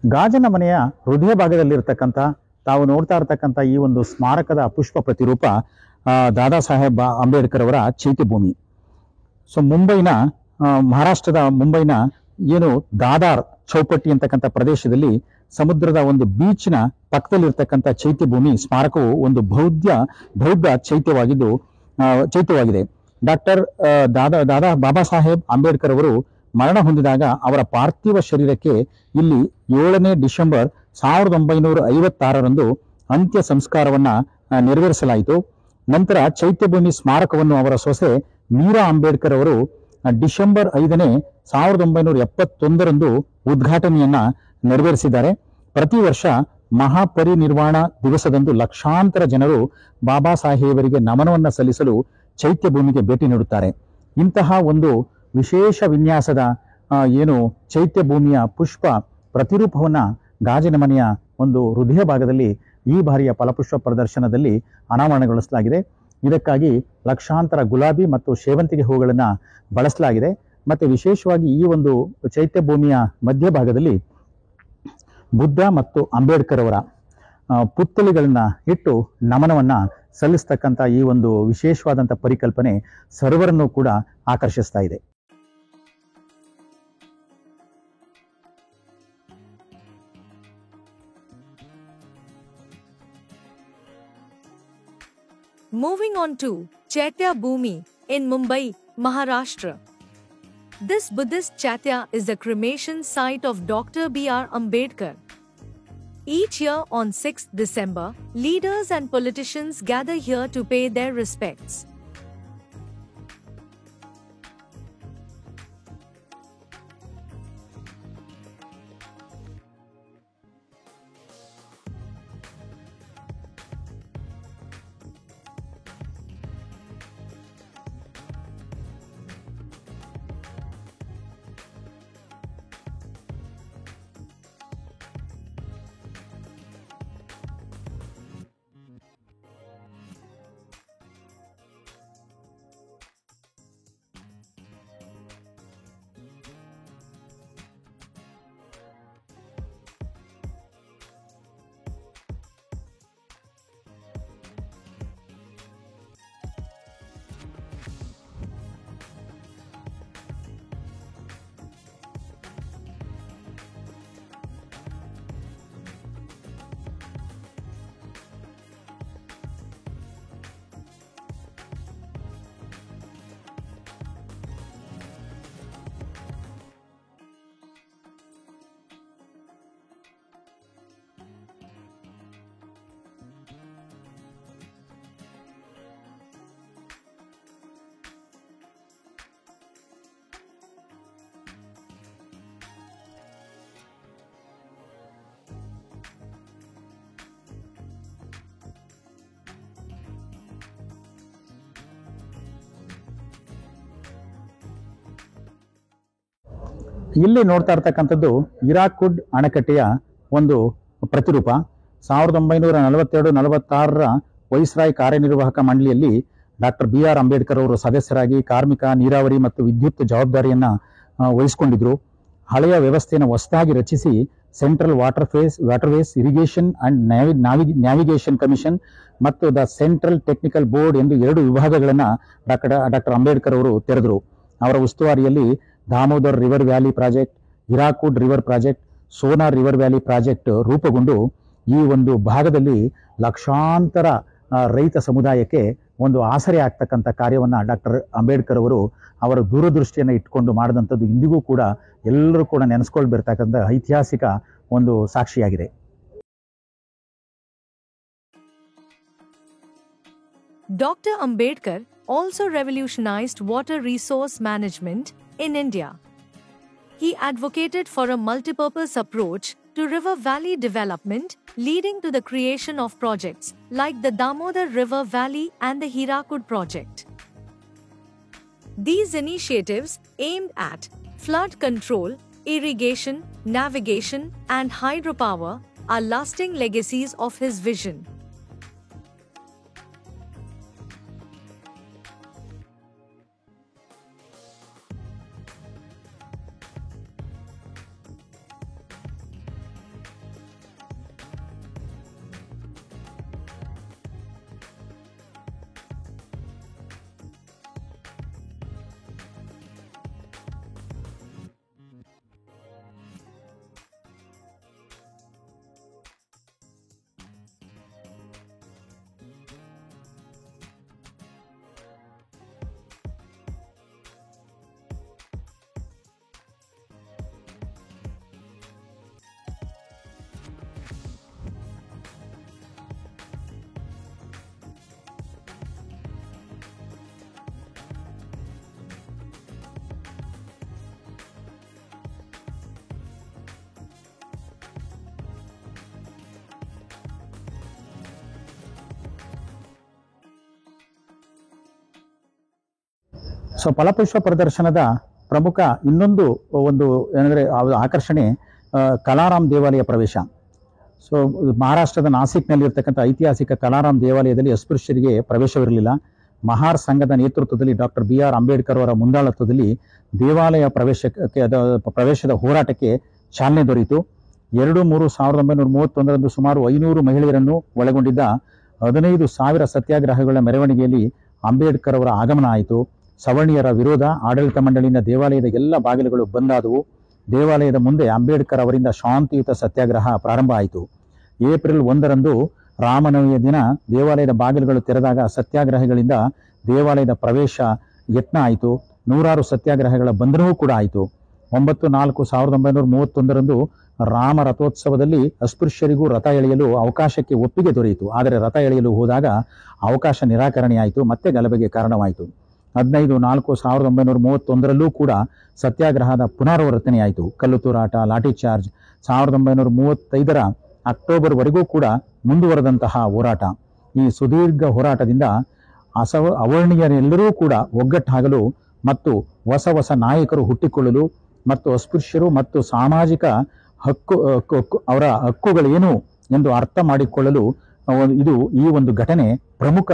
ಗಾಜನ ಮನೆಯ ಹೃದಯ ಭಾಗದಲ್ಲಿರ್ತಕ್ಕಂಥ ತಾವು ನೋಡ್ತಾ ಇರ್ತಕ್ಕಂಥ ಈ ಒಂದು ಸ್ಮಾರಕದ ಪುಷ್ಪ ಪ್ರತಿರೂಪ ದಾದಾ ಸಾಹೇಬ್ ಅಂಬೇಡ್ಕರ್ ಅವರ ಚೈತ್ಯಭೂಮಿ. ಸೊ ಮಹಾರಾಷ್ಟ್ರದ ಮುಂಬೈನ ಏನು ದಾದಾರ್ ಚೌಪಟ್ಟಿ ಅಂತಕ್ಕಂಥ ಪ್ರದೇಶದಲ್ಲಿ ಸಮುದ್ರದ ಒಂದು ಬೀಚ್ನ ಪಕ್ಕದಲ್ಲಿರ್ತಕ್ಕಂಥ ಚೈತ್ಯಭೂಮಿ ಸ್ಮಾರಕವು ಒಂದು ಬೌದ್ಧ ಚೈತ್ಯವಾಗಿದೆ. ಡಾಕ್ಟರ್ ದಾದಾ ಬಾಬಾ ಸಾಹೇಬ್ ಅಂಬೇಡ್ಕರ್ ಅವರು ಮರಣ ಹೊಂದಿದಾಗ ಅವರ ಪಾರ್ಥಿವ ಶರೀರಕ್ಕೆ ಇಲ್ಲಿ 7ನೇ ಡಿಸೆಂಬರ್ 1956ರಂದು ಅಂತ್ಯ ಸಂಸ್ಕಾರವನ್ನ ನೆರವೇರಿಸಲಾಯಿತು. ನಂತರ ಚೈತ್ಯಭೂಮಿ ಸ್ಮಾರಕವನ್ನು ಅವರ ಸೊಸೆ ಮೀರಾ ಅಂಬೇಡ್ಕರ್ ಅವರು ಡಿಸೆಂಬರ್ 5ನೇ 1971ರಂದು ಉದ್ಘಾಟನೆಯನ್ನ ನೆರವೇರಿಸಿದ್ದಾರೆ. ಪ್ರತಿ ವರ್ಷ ಮಹಾಪರಿನಿರ್ವಾಣ ದಿವಸದಂದು ಲಕ್ಷಾಂತರ ಜನರು ಬಾಬಾ ಸಾಹೇಬರಿಗೆ ನಮನವನ್ನ ಸಲ್ಲಿಸಲು ಚೈತ್ಯಭೂಮಿಗೆ ಭೇಟಿ ನೀಡುತ್ತಾರೆ. ಇಂತಹ ಒಂದು ವಿಶೇಷ ವಿನ್ಯಾಸದ ಏನು ಚೈತ್ಯಭೂಮಿಯ ಪುಷ್ಪ ಪ್ರತಿರೂಪವನ್ನ ಗಾಜಿನ ಮನೆಯ ಒಂದು ಹೃದಯ ಭಾಗದಲ್ಲಿ ಈ ಬಾರಿಯ ಫಲಪುಷ್ಪ ಪ್ರದರ್ಶನದಲ್ಲಿ ಅನಾವರಣಗೊಳಿಸಲಾಗಿದೆ. ಇದಕ್ಕಾಗಿ ಲಕ್ಷಾಂತರ ಗುಲಾಬಿ ಮತ್ತು ಸೇವಂತಿಗೆ ಹೂಗಳನ್ನು ಬಳಸಲಾಗಿದೆ. ಮತ್ತೆ ವಿಶೇಷವಾಗಿ ಈ ಒಂದು ಚೈತ್ಯಭೂಮಿಯ ಮಧ್ಯಭಾಗದಲ್ಲಿ ಬುದ್ಧ ಮತ್ತು ಅಂಬೇಡ್ಕರ್ ಅವರ ಪುತ್ಥಳಿಗಳನ್ನ ಇಟ್ಟು ನಮನವನ್ನ ಸಲ್ಲಿಸ್ತಕ್ಕಂಥ ಈ ಒಂದು ವಿಶೇಷವಾದಂಥ ಪರಿಕಲ್ಪನೆ ಸರ್ವರನ್ನು ಕೂಡ ಆಕರ್ಷಿಸ್ತಾ ಇದೆ. Moving on to Chaitya Bhumi in Mumbai, Maharashtra. This Buddhist chaitya is the cremation site of Dr. B.R. Ambedkar. Each year on 6th December, leaders and politicians gather here to pay their respects. ಇಲ್ಲಿ ನೋಡ್ತಾ ಇರ್ತಕ್ಕಂಥದ್ದು ಹಿರಾಕುಡ್ ಅಣೆಕಟ್ಟೆಯ ಒಂದು ಪ್ರತಿರೂಪ. 1942-46 viceroy ಕಾರ್ಯನಿರ್ವಾಹಕ ಮಂಡಳಿಯಲ್ಲಿ doctor BR Ambedkar ಅವರು ಸದಸ್ಯರಾಗಿ ಕಾರ್ಮಿಕ, ನೀರಾವರಿ ಮತ್ತು ವಿದ್ಯುತ್ ಜವಾಬ್ದಾರಿಯನ್ನ ವಹಿಸಿಕೊಂಡಿದ್ರು. ಹಳೆಯ ವ್ಯವಸ್ಥೆಯನ್ನು ಹೊಸದಾಗಿ ರಚಿಸಿ central waterways irrigation and navigation commission ಮತ್ತು ದ ಸೆಂಟ್ರಲ್ ಟೆಕ್ನಿಕಲ್ ಬೋರ್ಡ್ ಎಂದು 2 ವಿಭಾಗಗಳನ್ನ ಡಾಕ್ಟರ್ ಅಂಬೇಡ್ಕರ್ ಅವರು ತೆರೆದರು. ಅವರ ಉಸ್ತುವಾರಿಯಲ್ಲಿ Damodar river valley project, Hirakud river project, Sonar river valley project ರೂಪುಗೊಂಡು ಈ ಒಂದು ಭಾಗದಲ್ಲಿ ಲಕ್ಷಾಂತರ ರೈತ ಸಮುದಾಯಕ್ಕೆ ಒಂದು ಆಸರೆ ಆಗ್ತಕ್ಕಂಥ ಕಾರ್ಯವನ್ನ ಡಾಕ್ಟರ್ ಅಂಬೇಡ್ಕರ್ ಅವರು ಅವರ ದೂರದೃಷ್ಟಿಯನ್ನು ಇಟ್ಕೊಂಡು ಮಾಡಿದಂಥದ್ದು ಇಂದಿಗೂ ಕೂಡ ಎಲ್ಲರೂ ಕೂಡ ನೆನೆಸ್ಕೊಳ್ಬಿರ್ತಕ್ಕಂಥ ಐತಿಹಾಸಿಕ ಒಂದು ಸಾಕ್ಷಿಯಾಗಿದೆ. Dr. Ambedkar also revolutionized water resource management in India. He advocated for a multipurpose approach to river valley development, leading to the creation of projects like the Damodar River Valley and the Hirakud project. These initiatives aimed at flood control, irrigation, navigation, and hydropower are lasting legacies of his vision. So ಫಲಪುಷ್ಪ ಪ್ರದರ್ಶನದ ಪ್ರಮುಖ ಇನ್ನೊಂದು ಒಂದು ಏನಂದರೆ ಆಕರ್ಷಣೆ ಕಲಾರಾಮ್ ದೇವಾಲಯ ಪ್ರವೇಶ. So ಮಹಾರಾಷ್ಟ್ರದ ನಾಸಿಕ್ನಲ್ಲಿ ಇರ್ತಕ್ಕಂಥ ಐತಿಹಾಸಿಕ ಕಲಾರಾಮ್ ದೇವಾಲಯದಲ್ಲಿ ಅಸ್ಪೃಶ್ಯರಿಗೆ ಪ್ರವೇಶವಿರಲಿಲ್ಲ. ಮಹಾರ್ ಸಂಘದ ನೇತೃತ್ವದಲ್ಲಿ ಡಾಕ್ಟರ್ BR ಅಂಬೇಡ್ಕರ್ ಅವರ ಮುಂದಾಳತ್ವದಲ್ಲಿ ದೇವಾಲಯ ಪ್ರವೇಶದ ಹೋರಾಟಕ್ಕೆ ಚಾಲನೆ ದೊರೆಯಿತು. 2-3-1931 ಸುಮಾರು 500 ಮಹಿಳೆಯರನ್ನು ಒಳಗೊಂಡಿದ್ದ 15,000 ಸತ್ಯಾಗ್ರಹಗಳ ಮೆರವಣಿಗೆಯಲ್ಲಿ ಅಂಬೇಡ್ಕರ್ ಅವರ ಆಗಮನ ಆಯಿತು. ಸವರ್ಣೀಯರ ವಿರೋಧ, ಆಡಳಿತ ಮಂಡಳಿಯಿಂದ ದೇವಾಲಯದ ಎಲ್ಲ ಬಾಗಿಲುಗಳು ಬಂದಾದವು. ದೇವಾಲಯದ ಮುಂದೆ ಅಂಬೇಡ್ಕರ್ ಅವರಿಂದ ಶಾಂತಿಯುತ ಸತ್ಯಾಗ್ರಹ ಪ್ರಾರಂಭ ಆಯಿತು. ಏಪ್ರಿಲ್ 1ರಂದು ರಾಮನವಮಿಯ ದಿನ ದೇವಾಲಯದ ಬಾಗಿಲುಗಳು ತೆರೆದಾಗ ಸತ್ಯಾಗ್ರಹಿಗಳಿಂದ ದೇವಾಲಯದ ಪ್ರವೇಶ ಯತ್ನ ಆಯಿತು. 100 ಸತ್ಯಾಗ್ರಹಗಳ ಬಂಧನವೂ ಕೂಡ ಆಯಿತು. 9-4-1931 ರಾಮ ರಥೋತ್ಸವದಲ್ಲಿ ಅಸ್ಪೃಶ್ಯರಿಗೂ ರಥ ಎಳೆಯಲು ಅವಕಾಶಕ್ಕೆ ಒಪ್ಪಿಗೆ ದೊರೆಯಿತು. ಆದರೆ ರಥ ಎಳೆಯಲು ಹೋದಾಗ ಅವಕಾಶ ನಿರಾಕರಣೆಯಾಯಿತು, ಮತ್ತೆ ಗಲಭೆಗೆ ಕಾರಣವಾಯಿತು. 15/4/1931 ಕೂಡ ಸತ್ಯಾಗ್ರಹದ ಪುನರಾವರ್ತನೆಯಾಯಿತು. ಕಲ್ಲು ತೂರಾಟ, ಲಾಠಿ ಚಾರ್ಜ್ 1935 ಅಕ್ಟೋಬರ್ವರೆಗೂ ಕೂಡ ಮುಂದುವರೆದಂತಹ ಹೋರಾಟ. ಈ ಸುದೀರ್ಘ ಹೋರಾಟದಿಂದ ಅವರ್ಣೀಯರೆಲ್ಲರೂ ಕೂಡ ಒಗ್ಗಟ್ಟಾಗಲು ಮತ್ತು ಹೊಸ ಹೊಸ ನಾಯಕರು ಹುಟ್ಟಿಕೊಳ್ಳಲು ಮತ್ತು ಅಸ್ಪೃಶ್ಯರು ಮತ್ತು ಸಾಮಾಜಿಕ ಅವರ ಹಕ್ಕುಗಳೇನು ಎಂದು ಅರ್ಥ ಮಾಡಿಕೊಳ್ಳಲು ಈ ಒಂದು ಘಟನೆ ಪ್ರಮುಖ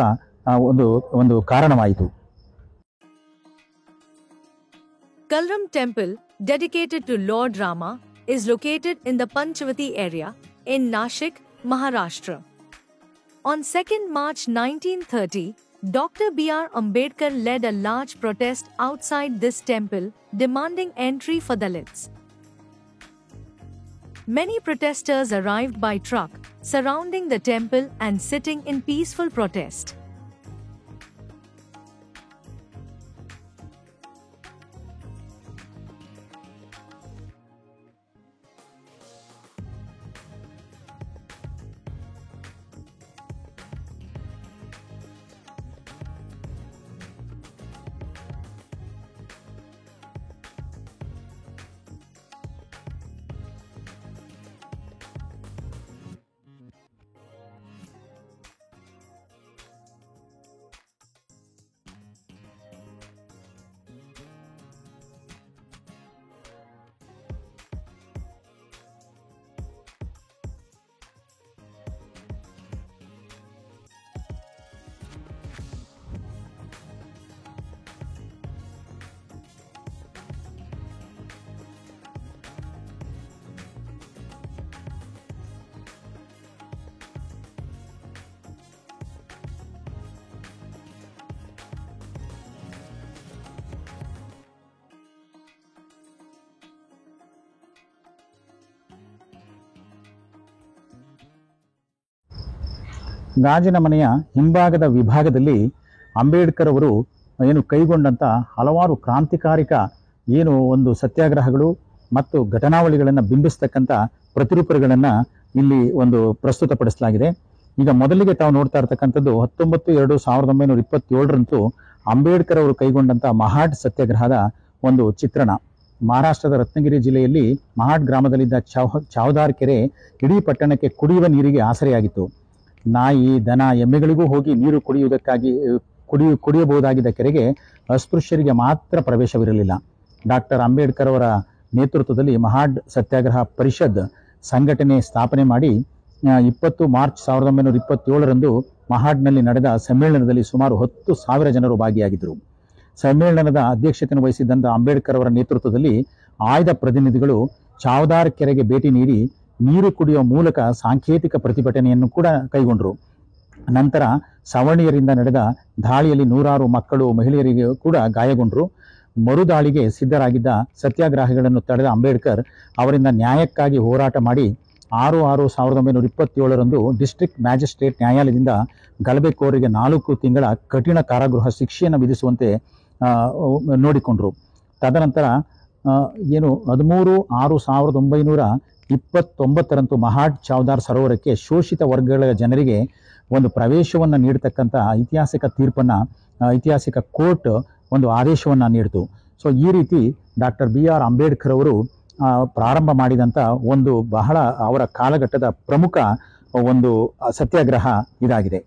ಒಂದು ಕಾರಣವಾಯಿತು. Kalram Temple, dedicated to Lord Rama, is located in the Panchavati area in Nashik, Maharashtra. On 2nd March 1930, Dr. B.R. Ambedkar led a large protest outside this temple, demanding entry for Dalits. Many protesters arrived by truck, surrounding the temple and sitting in peaceful protest. ಗಾಜಿನ ಮನೆಯ ಹಿಂಭಾಗದ ವಿಭಾಗದಲ್ಲಿ ಅಂಬೇಡ್ಕರ್ ಅವರು ಕೈಗೊಂಡಂಥ ಹಲವಾರು ಕ್ರಾಂತಿಕಾರಿಕ ಒಂದು ಸತ್ಯಾಗ್ರಹಗಳು ಮತ್ತು ಘಟನಾವಳಿಗಳನ್ನು ಬಿಂಬಿಸ್ತಕ್ಕಂಥ ಪ್ರತಿರೂಪಗಳನ್ನು ಇಲ್ಲಿ ಪ್ರಸ್ತುತಪಡಿಸಲಾಗಿದೆ. ಈಗ ಮೊದಲಿಗೆ ತಾವು ನೋಡ್ತಾ ಇರತಕ್ಕಂಥದ್ದು 19/2/1927 ಅಂಬೇಡ್ಕರ್ ಅವರು ಕೈಗೊಂಡಂಥ ಮಹಾಡ್ ಸತ್ಯಾಗ್ರಹದ ಒಂದು ಚಿತ್ರಣ. ಮಹಾರಾಷ್ಟ್ರದ ರತ್ನಗಿರಿ ಜಿಲ್ಲೆಯಲ್ಲಿ ಮಹಾಡ್ ಗ್ರಾಮದಲ್ಲಿದ್ದ ಚಾವದಾರ್ ಕೆರೆ ಇಡೀ ಪಟ್ಟಣಕ್ಕೆ ಕುಡಿಯುವ ನೀರಿಗೆ ಆಸರೆಯಾಗಿತ್ತು. ನಾಯಿ, ದನ, ಎಮ್ಮೆಗಳಿಗೂ ಹೋಗಿ ನೀರು ಕುಡಿಯಬಹುದಾಗಿದ್ದ ಕೆರೆಗೆ ಅಸ್ಪೃಶ್ಯರಿಗೆ ಮಾತ್ರ ಪ್ರವೇಶವಿರಲಿಲ್ಲ. ಡಾಕ್ಟರ್ ಅಂಬೇಡ್ಕರ್ ಅವರ ನೇತೃತ್ವದಲ್ಲಿ ಮಹಾಡ್ ಸತ್ಯಾಗ್ರಹ ಪರಿಷದ್ ಸಂಘಟನೆ ಸ್ಥಾಪನೆ ಮಾಡಿ 20 ಮಾರ್ಚ್ 1927 ಮಹಾಡ್ನಲ್ಲಿ ನಡೆದ ಸಮ್ಮೇಳನದಲ್ಲಿ ಸುಮಾರು 10,000 ಜನರು ಭಾಗಿಯಾಗಿದ್ದರು. ಸಮ್ಮೇಳನದ ಅಧ್ಯಕ್ಷತೆಯನ್ನು ವಹಿಸಿದ್ದಂಥ ಅಂಬೇಡ್ಕರ್ ಅವರ ನೇತೃತ್ವದಲ್ಲಿ ಆಯ್ದ ಪ್ರತಿನಿಧಿಗಳು ಚಾವದಾರ್ ಕೆರೆಗೆ ಭೇಟಿ ನೀಡಿ ನೀರು ಕುಡಿಯುವ ಮೂಲಕ ಸಾಂಕೇತಿಕ ಪ್ರತಿಭಟನೆಯನ್ನು ಕೂಡ ಕೈಗೊಂಡರು. ನಂತರ ಸವರ್ಣೀಯರಿಂದ ನಡೆದ ದಾಳಿಯಲ್ಲಿ 100 ಮಕ್ಕಳು, ಮಹಿಳೆಯರಿಗೆ ಕೂಡ ಗಾಯಗೊಂಡರು. ಮರುದಾಳಿಗೆ ಸಿದ್ಧರಾಗಿದ್ದ ಸತ್ಯಾಗ್ರಹಿಗಳನ್ನು ತಡೆದ ಅಂಬೇಡ್ಕರ್ ಅವರಿಂದ ನ್ಯಾಯಕ್ಕಾಗಿ ಹೋರಾಟ ಮಾಡಿ 6/6/1927 ಡಿಸ್ಟ್ರಿಕ್ಟ್ ಮ್ಯಾಜಿಸ್ಟ್ರೇಟ್ ನ್ಯಾಯಾಲಯದಿಂದ ಗಲಭೆಕೋರರಿಗೆ 4 ತಿಂಗಳ ಕಠಿಣ ಕಾರಾಗೃಹ ಶಿಕ್ಷೆಯನ್ನು ವಿಧಿಸುವಂತೆ ನೋಡಿಕೊಂಡರು. ತದನಂತರ 13/6/1929 ಮಹಾಡ್ ಚಾವದಾರ್ ಸರೋವರಕ್ಕೆ ಶೋಷಿತ ವರ್ಗಗಳ ಜನರಿಗೆ ಒಂದು ಪ್ರವೇಶವನ್ನು ನೀಡತಕ್ಕಂಥ ಐತಿಹಾಸಿಕ ಕೋರ್ಟ್ ಒಂದು ಆದೇಶವನ್ನು ನೀಡಿತು. ಸೊ ಈ ರೀತಿ ಡಾಕ್ಟರ್ B.R. ಅಂಬೇಡ್ಕರ್ ಅವರು ಪ್ರಾರಂಭ ಮಾಡಿದಂಥ ಬಹಳ ಅವರ ಕಾಲಘಟ್ಟದ ಪ್ರಮುಖ ಸತ್ಯಾಗ್ರಹ ಇದಾಗಿದೆ.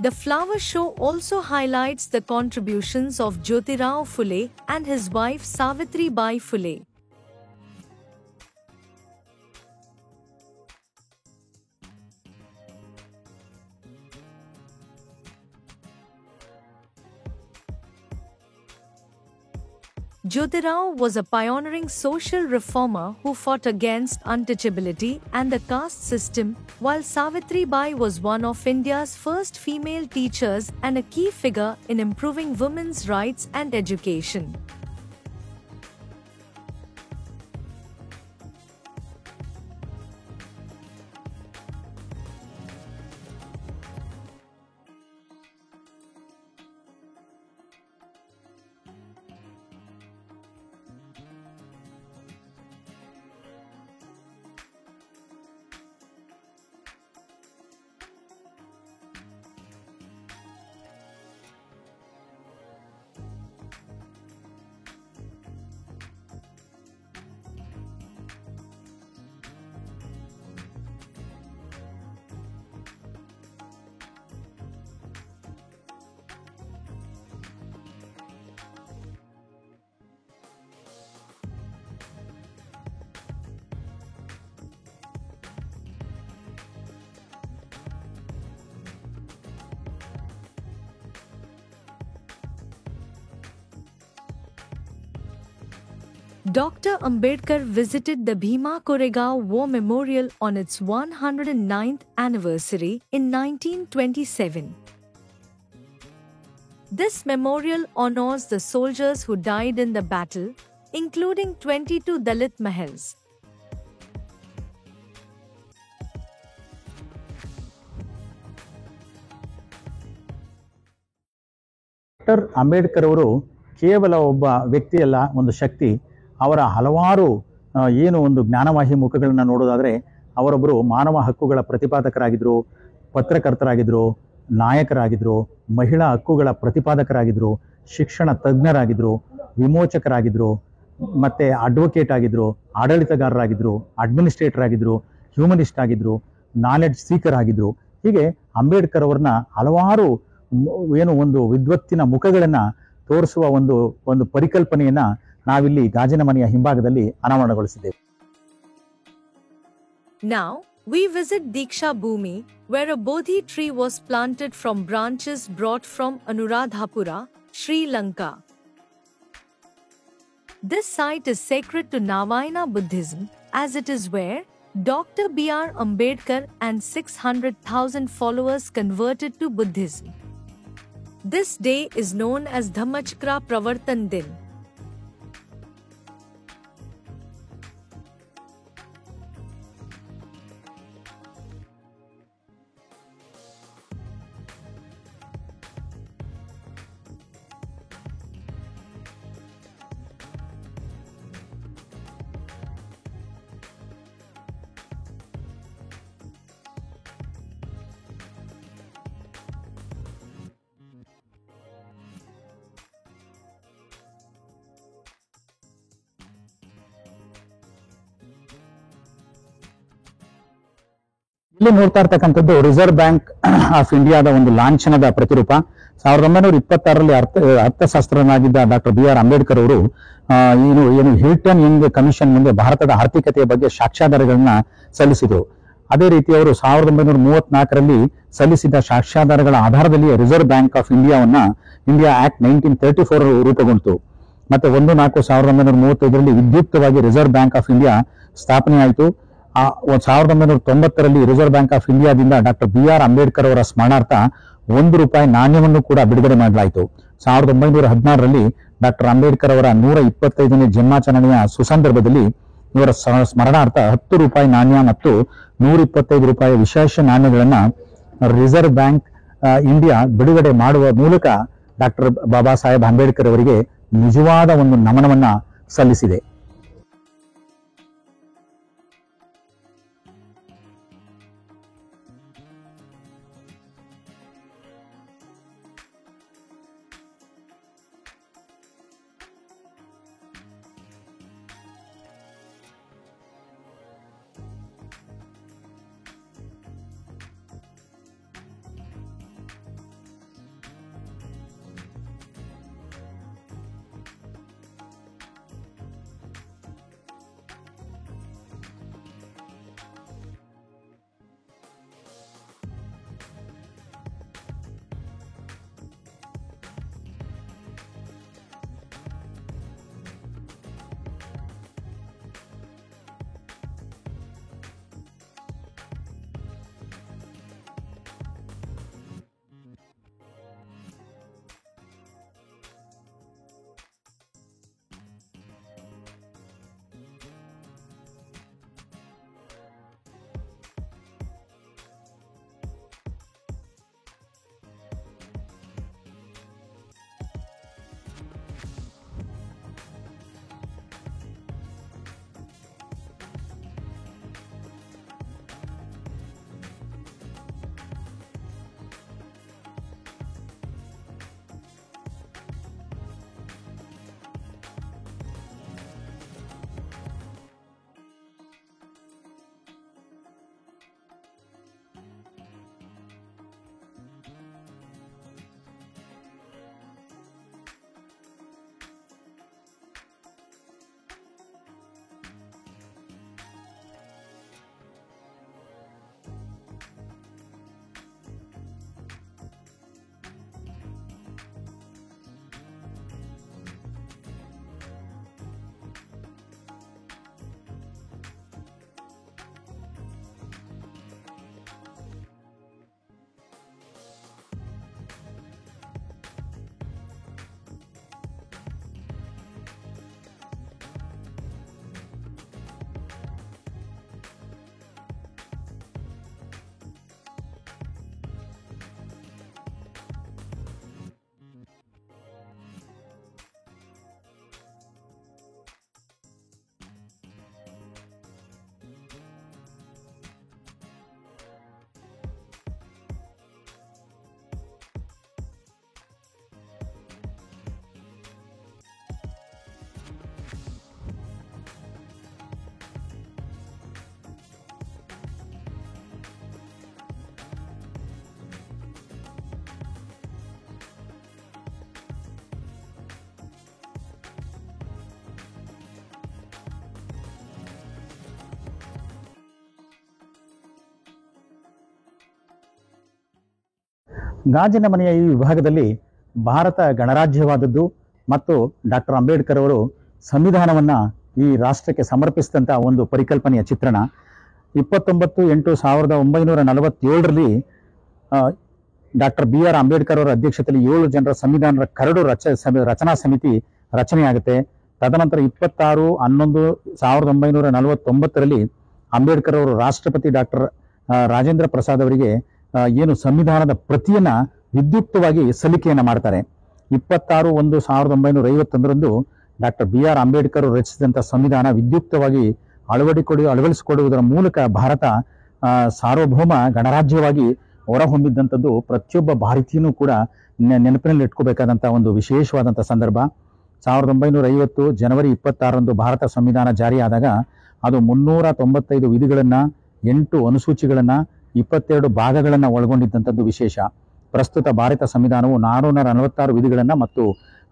The flower show also highlights the contributions of Jyotirao Phule and his wife Savitribai Phule. Jyotirao was a pioneering social reformer who fought against untouchability and the caste system, while Savitribai was one of India's first female teachers and a key figure in improving women's rights and education. Dr. Ambedkar visited the Bhima Koregaon War Memorial on its 109th anniversary in 1927. This memorial honors the soldiers who died in the battle, including 22 Dalit Mahals. Doctor Ambedkar ಅವರು ಕೇವಲ ಒಬ್ಬ ವ್ಯಕ್ತಿಯಲ್ಲ, ಒಂದು ಶಕ್ತಿ. ಅವರ ಹಲವಾರು ಏನು ಒಂದು ಜ್ಞಾನವಾಹಿ ಮುಖಗಳನ್ನು ನೋಡೋದಾದರೆ ಅವರೊಬ್ಬರು ಮಾನವ ಹಕ್ಕುಗಳ ಪ್ರತಿಪಾದಕರಾಗಿದ್ದರು, ಪತ್ರಕರ್ತರಾಗಿದ್ದರು, ನಾಯಕರಾಗಿದ್ದರು, ಮಹಿಳಾ ಹಕ್ಕುಗಳ ಪ್ರತಿಪಾದಕರಾಗಿದ್ದರು, ಶಿಕ್ಷಣ ತಜ್ಞರಾಗಿದ್ದರು, ವಿಮೋಚಕರಾಗಿದ್ದರು, ಮತ್ತು ಅಡ್ವೊಕೇಟ್ ಆಗಿದ್ದರು, ಆಡಳಿತಗಾರರಾಗಿದ್ದರು, ಅಡ್ಮಿನಿಸ್ಟ್ರೇಟರ್ ಆಗಿದ್ದರು, ಹ್ಯೂಮನಿಸ್ಟ್ ಆಗಿದ್ದರು, ನಾಲೆಡ್ಜ್ ಸೀಕರ್ ಆಗಿದ್ದರು. ಹೀಗೆ ಅಂಬೇಡ್ಕರ್ ಅವ್ರನ್ನ ಹಲವಾರು ಏನು ಒಂದು ವಿದ್ವತ್ತಿನ ಮುಖಗಳನ್ನು ತೋರಿಸುವ ಒಂದು ಪರಿಕಲ್ಪನೆಯನ್ನ ನಾವಿಲ್ಲಿ ಗಾಜಿನ ಮನೆಯ ಹಿಂಭಾಗದಲ್ಲಿ ಅನಾವರಣಗೊಳಿಸಿದ್ದೇವೆ. Now we visit Diksha Bhumi, where a Bodhi tree was planted from branches brought from Anuradhapura, Sri Lanka. This site is sacred to Navayana Buddhism, as it is where Dr. B.R. Ambedkar and 600,000 followers converted to Buddhism. This day is known as Dhammachakra Pravartan Din. ಇಲ್ಲಿ ನೋಡ್ತಾ ಇರ್ತಕ್ಕಂಥದ್ದು reserve bank of ಇಂಡಿಯಾದ ಒಂದು ಲಾಂಛನದ ಪ್ರತಿರೂಪ. 1926ರಲ್ಲಿ ಅರ್ಥಶಾಸ್ತ್ರನಾಗಿದ್ದ doctor B R Ambedkar ಅವರು ಏನು Hilton Young commission ಮುಂದೆ ಭಾರತದ ಆರ್ಥಿಕತೆಯ ಬಗ್ಗೆ ಸಾಕ್ಷ್ಯಾಧಾರಗಳನ್ನ ಸಲ್ಲಿಸಿದರು. ಅದೇ ರೀತಿ ಅವರು 1934ರಲ್ಲಿ ಸಲ್ಲಿಸಿದ ಸಾಕ್ಷ್ಯಾಧಾರಗಳ ಆಧಾರದಲ್ಲಿ reserve bank of India act 1934 ರೂಪುಗೊಂಡಿತು. ಮತ್ತೆ 1/4/1935ರಲ್ಲಿ ವಿದ್ಯುಕ್ತವಾಗಿ ರಿಸರ್ವ್ ಬ್ಯಾಂಕ್ ಆಫ್ ಇಂಡಿಯಾ ಸ್ಥಾಪನೆಯಾಯಿತು. 1990ರಲ್ಲಿ ರಿಸರ್ವ್ ಬ್ಯಾಂಕ್ ಆಫ್ ಇಂಡಿಯಾದಿಂದ ಡಾಕ್ಟರ್ ಬಿ ಆರ್ ಅಂಬೇಡ್ಕರ್ ಅವರ ಸ್ಮರಣಾರ್ಥ ₹1 ನಾಣ್ಯವನ್ನು ಕೂಡ ಬಿಡುಗಡೆ ಮಾಡಲಾಯಿತು. 1916ರಲ್ಲಿ ಡಾಕ್ಟರ್ ಅಂಬೇಡ್ಕರ್ ಅವರ 125ನೇ ಜನ್ಮಾಚರಣೆಯ ಸುಸಂದರ್ಭದಲ್ಲಿ ಇವರ ಸ್ಮರಣಾರ್ಥ ₹10 ನಾಣ್ಯ ಮತ್ತು ₹125 ವಿಶೇಷ ನಾಣ್ಯಗಳನ್ನ ರಿಸರ್ವ್ ಬ್ಯಾಂಕ್ ಇಂಡಿಯಾ ಬಿಡುಗಡೆ ಮಾಡುವ ಮೂಲಕ ಡಾಕ್ಟರ್ ಬಾಬಾ ಸಾಹೇಬ್ ಅಂಬೇಡ್ಕರ್ ಅವರಿಗೆ ನಿಜವಾದ ಒಂದು ನಮನವನ್ನ ಸಲ್ಲಿಸಿದೆ. ಗಾಜಿನ ಮನೆಯ ಈ ವಿಭಾಗದಲ್ಲಿ ಭಾರತ ಗಣರಾಜ್ಯವಾದದ್ದು ಮತ್ತು ಡಾಕ್ಟರ್ ಅಂಬೇಡ್ಕರ್ ಅವರು ಸಂವಿಧಾನವನ್ನು ಈ ರಾಷ್ಟ್ರಕ್ಕೆ ಸಮರ್ಪಿಸಿದಂಥ ಒಂದು ಪರಿಕಲ್ಪನೆಯ ಚಿತ್ರಣ. 29/8/1947ರಲ್ಲಿ ಡಾಕ್ಟರ್ BR ಅಂಬೇಡ್ಕರ್ ಅವರ ಅಧ್ಯಕ್ಷತೆಯಲ್ಲಿ 7 ಜನರ ಸಂವಿಧಾನದ ಕರಡು ರಚನಾ ಸಮಿತಿ ರಚನೆಯಾಗುತ್ತೆ. ತದನಂತರ 26/11/1949ರಲ್ಲಿ ಅಂಬೇಡ್ಕರ್ ಅವರು ರಾಷ್ಟ್ರಪತಿ ಡಾಕ್ಟರ್ ರಾಜೇಂದ್ರ ಪ್ರಸಾದ್ ಅವರಿಗೆ ಏನು ಸಂವಿಧಾನದ ಪ್ರತಿಯನ್ನ ವಿದ್ಯುಕ್ತವಾಗಿ ಸಲ್ಲಿಕೆಯನ್ನು ಮಾಡ್ತಾರೆ. 26/1/1951ರಂದು ಡಾಕ್ಟರ್ BR ಅಂಬೇಡ್ಕರ್ ರಚಿಸಿದಂಥ ಸಂವಿಧಾನ ವಿದ್ಯುಕ್ತವಾಗಿ ಅಳವಡಿಸಿಕೊಡುವುದರ ಮೂಲಕ ಭಾರತ ಸಾರ್ವಭೌಮ ಗಣರಾಜ್ಯವಾಗಿ ಹೊರಹೊಮ್ಮಿದ್ದಂಥದ್ದು ಪ್ರತಿಯೊಬ್ಬ ಭಾರತೀಯನೂ ಕೂಡ ನೆನಪಿನಲ್ಲಿ ಇಟ್ಕೋಬೇಕಾದಂಥ ಒಂದು ವಿಶೇಷವಾದಂಥ ಸಂದರ್ಭ. 1950 ಜನವರಿ 26ರಂದು ಭಾರತ ಸಂವಿಧಾನ ಜಾರಿಯಾದಾಗ ಅದು 395 ವಿಧಿಗಳನ್ನು, 8 ಅನುಸೂಚಿಗಳನ್ನು, 22 ಭಾಗಗಳನ್ನು ಒಳಗೊಂಡಿದ್ದಂಥದ್ದು ವಿಶೇಷ. ಪ್ರಸ್ತುತ ಭಾರತ ಸಂವಿಧಾನವು 446 ವಿಧಿಗಳನ್ನು ಮತ್ತು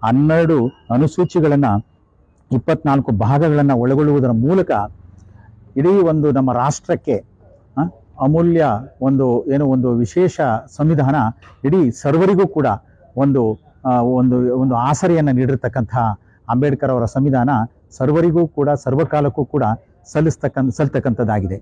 12 ಅನುಸೂಚಿಗಳನ್ನು, 24 ಭಾಗಗಳನ್ನು ಒಳಗೊಳ್ಳುವುದರ ಮೂಲಕ ಇಡೀ ಒಂದು ನಮ್ಮ ರಾಷ್ಟ್ರಕ್ಕೆ ಅಮೂಲ್ಯ ಒಂದು ವಿಶೇಷ ಸಂವಿಧಾನ ಇಡೀ ಸರ್ವರಿಗೂ ಕೂಡ ಒಂದು ಆಸರೆಯನ್ನು ನೀಡಿರ್ತಕ್ಕಂಥ ಅಂಬೇಡ್ಕರ್ ಅವರ ಸಂವಿಧಾನ ಸರ್ವರಿಗೂ ಕೂಡ ಸರ್ವಕಾಲಕ್ಕೂ ಕೂಡ ಸಲ್ತಕ್ಕಂಥದ್ದಾಗಿದೆ.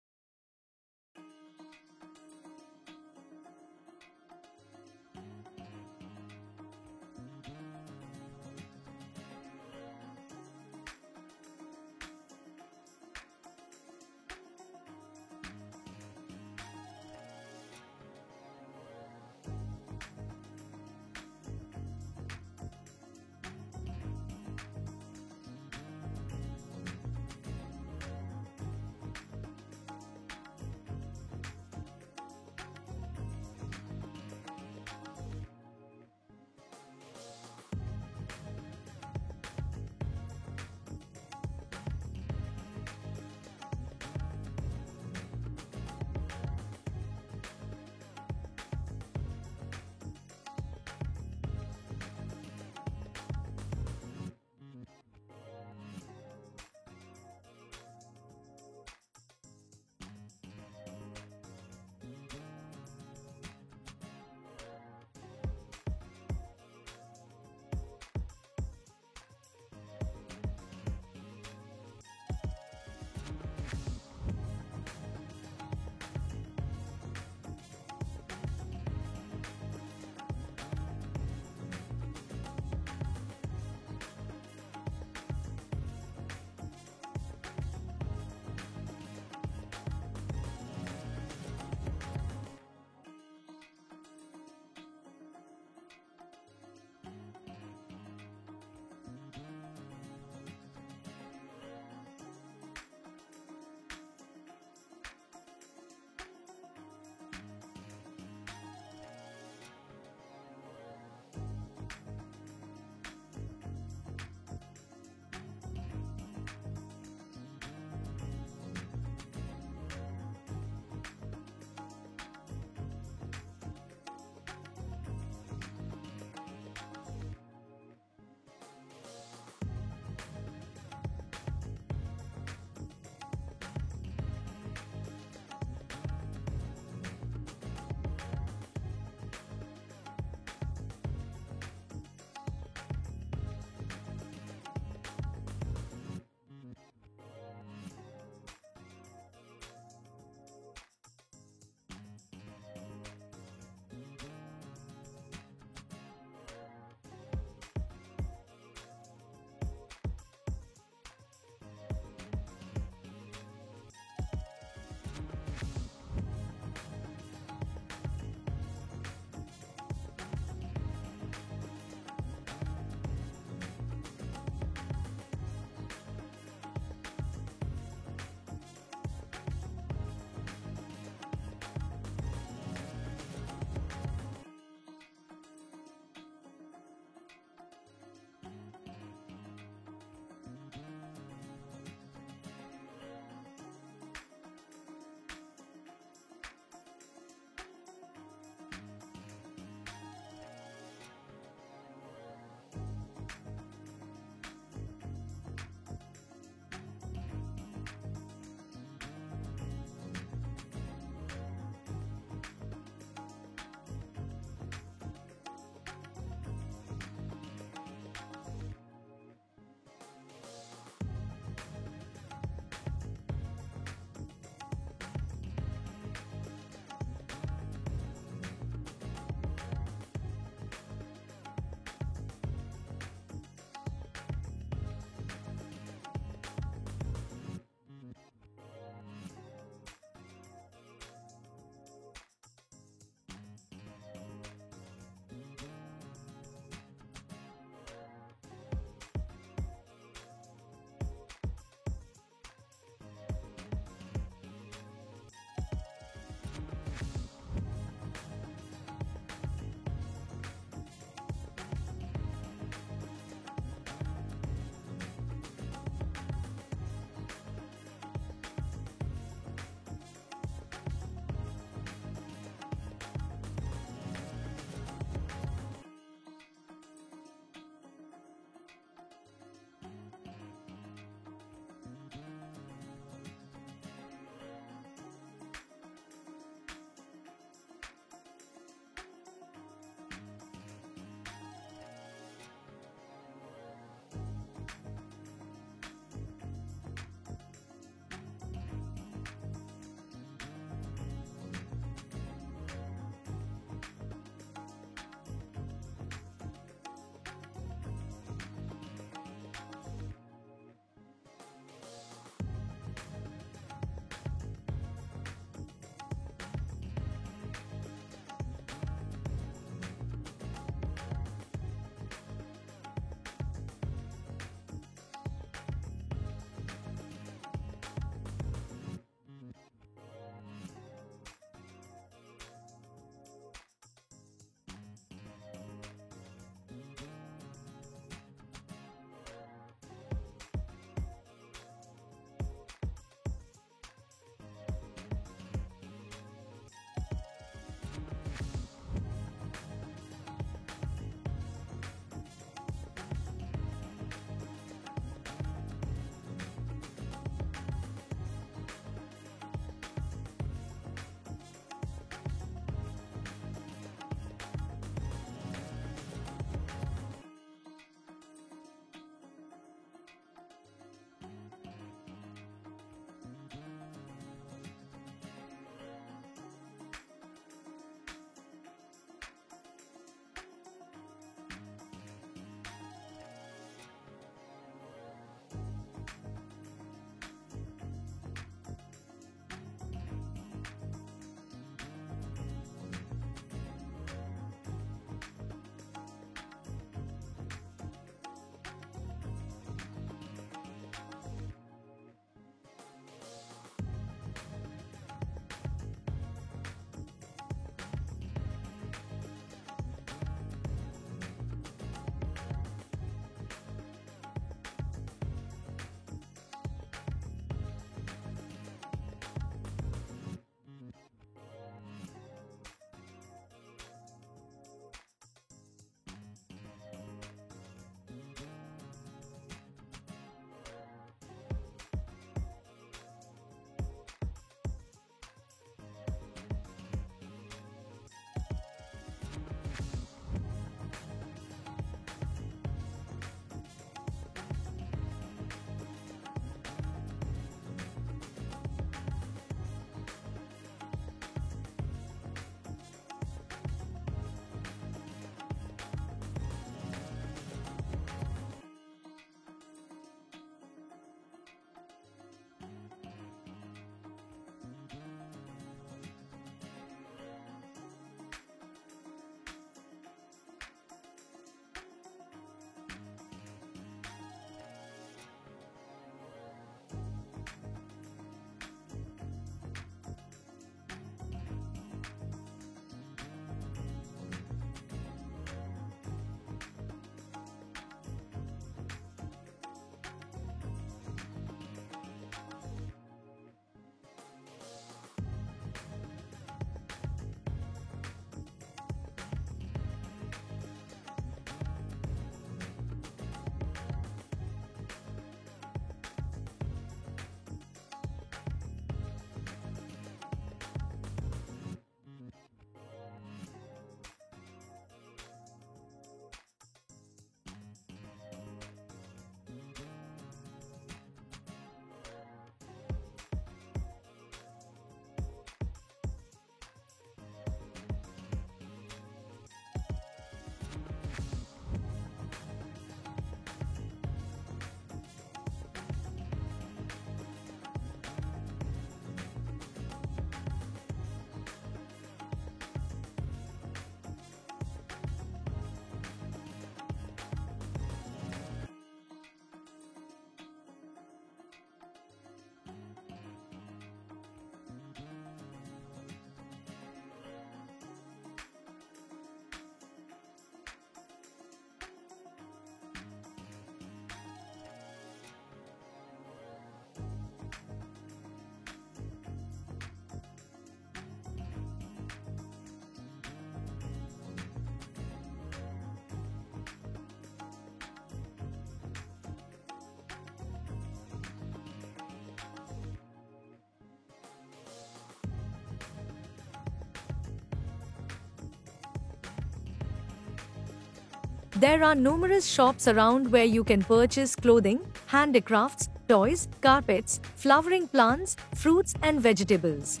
There are numerous shops around where you can purchase clothing, handicrafts, toys, carpets, flowering plants, fruits and vegetables.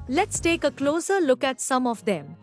Let's take a closer look at some of them.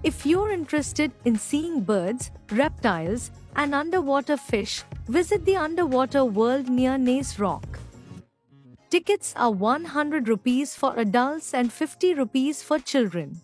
If you're interested in seeing birds, reptiles, and underwater fish, visit the underwater world near Nace Rock. Tickets are 100 rupees for adults and 50 rupees for children.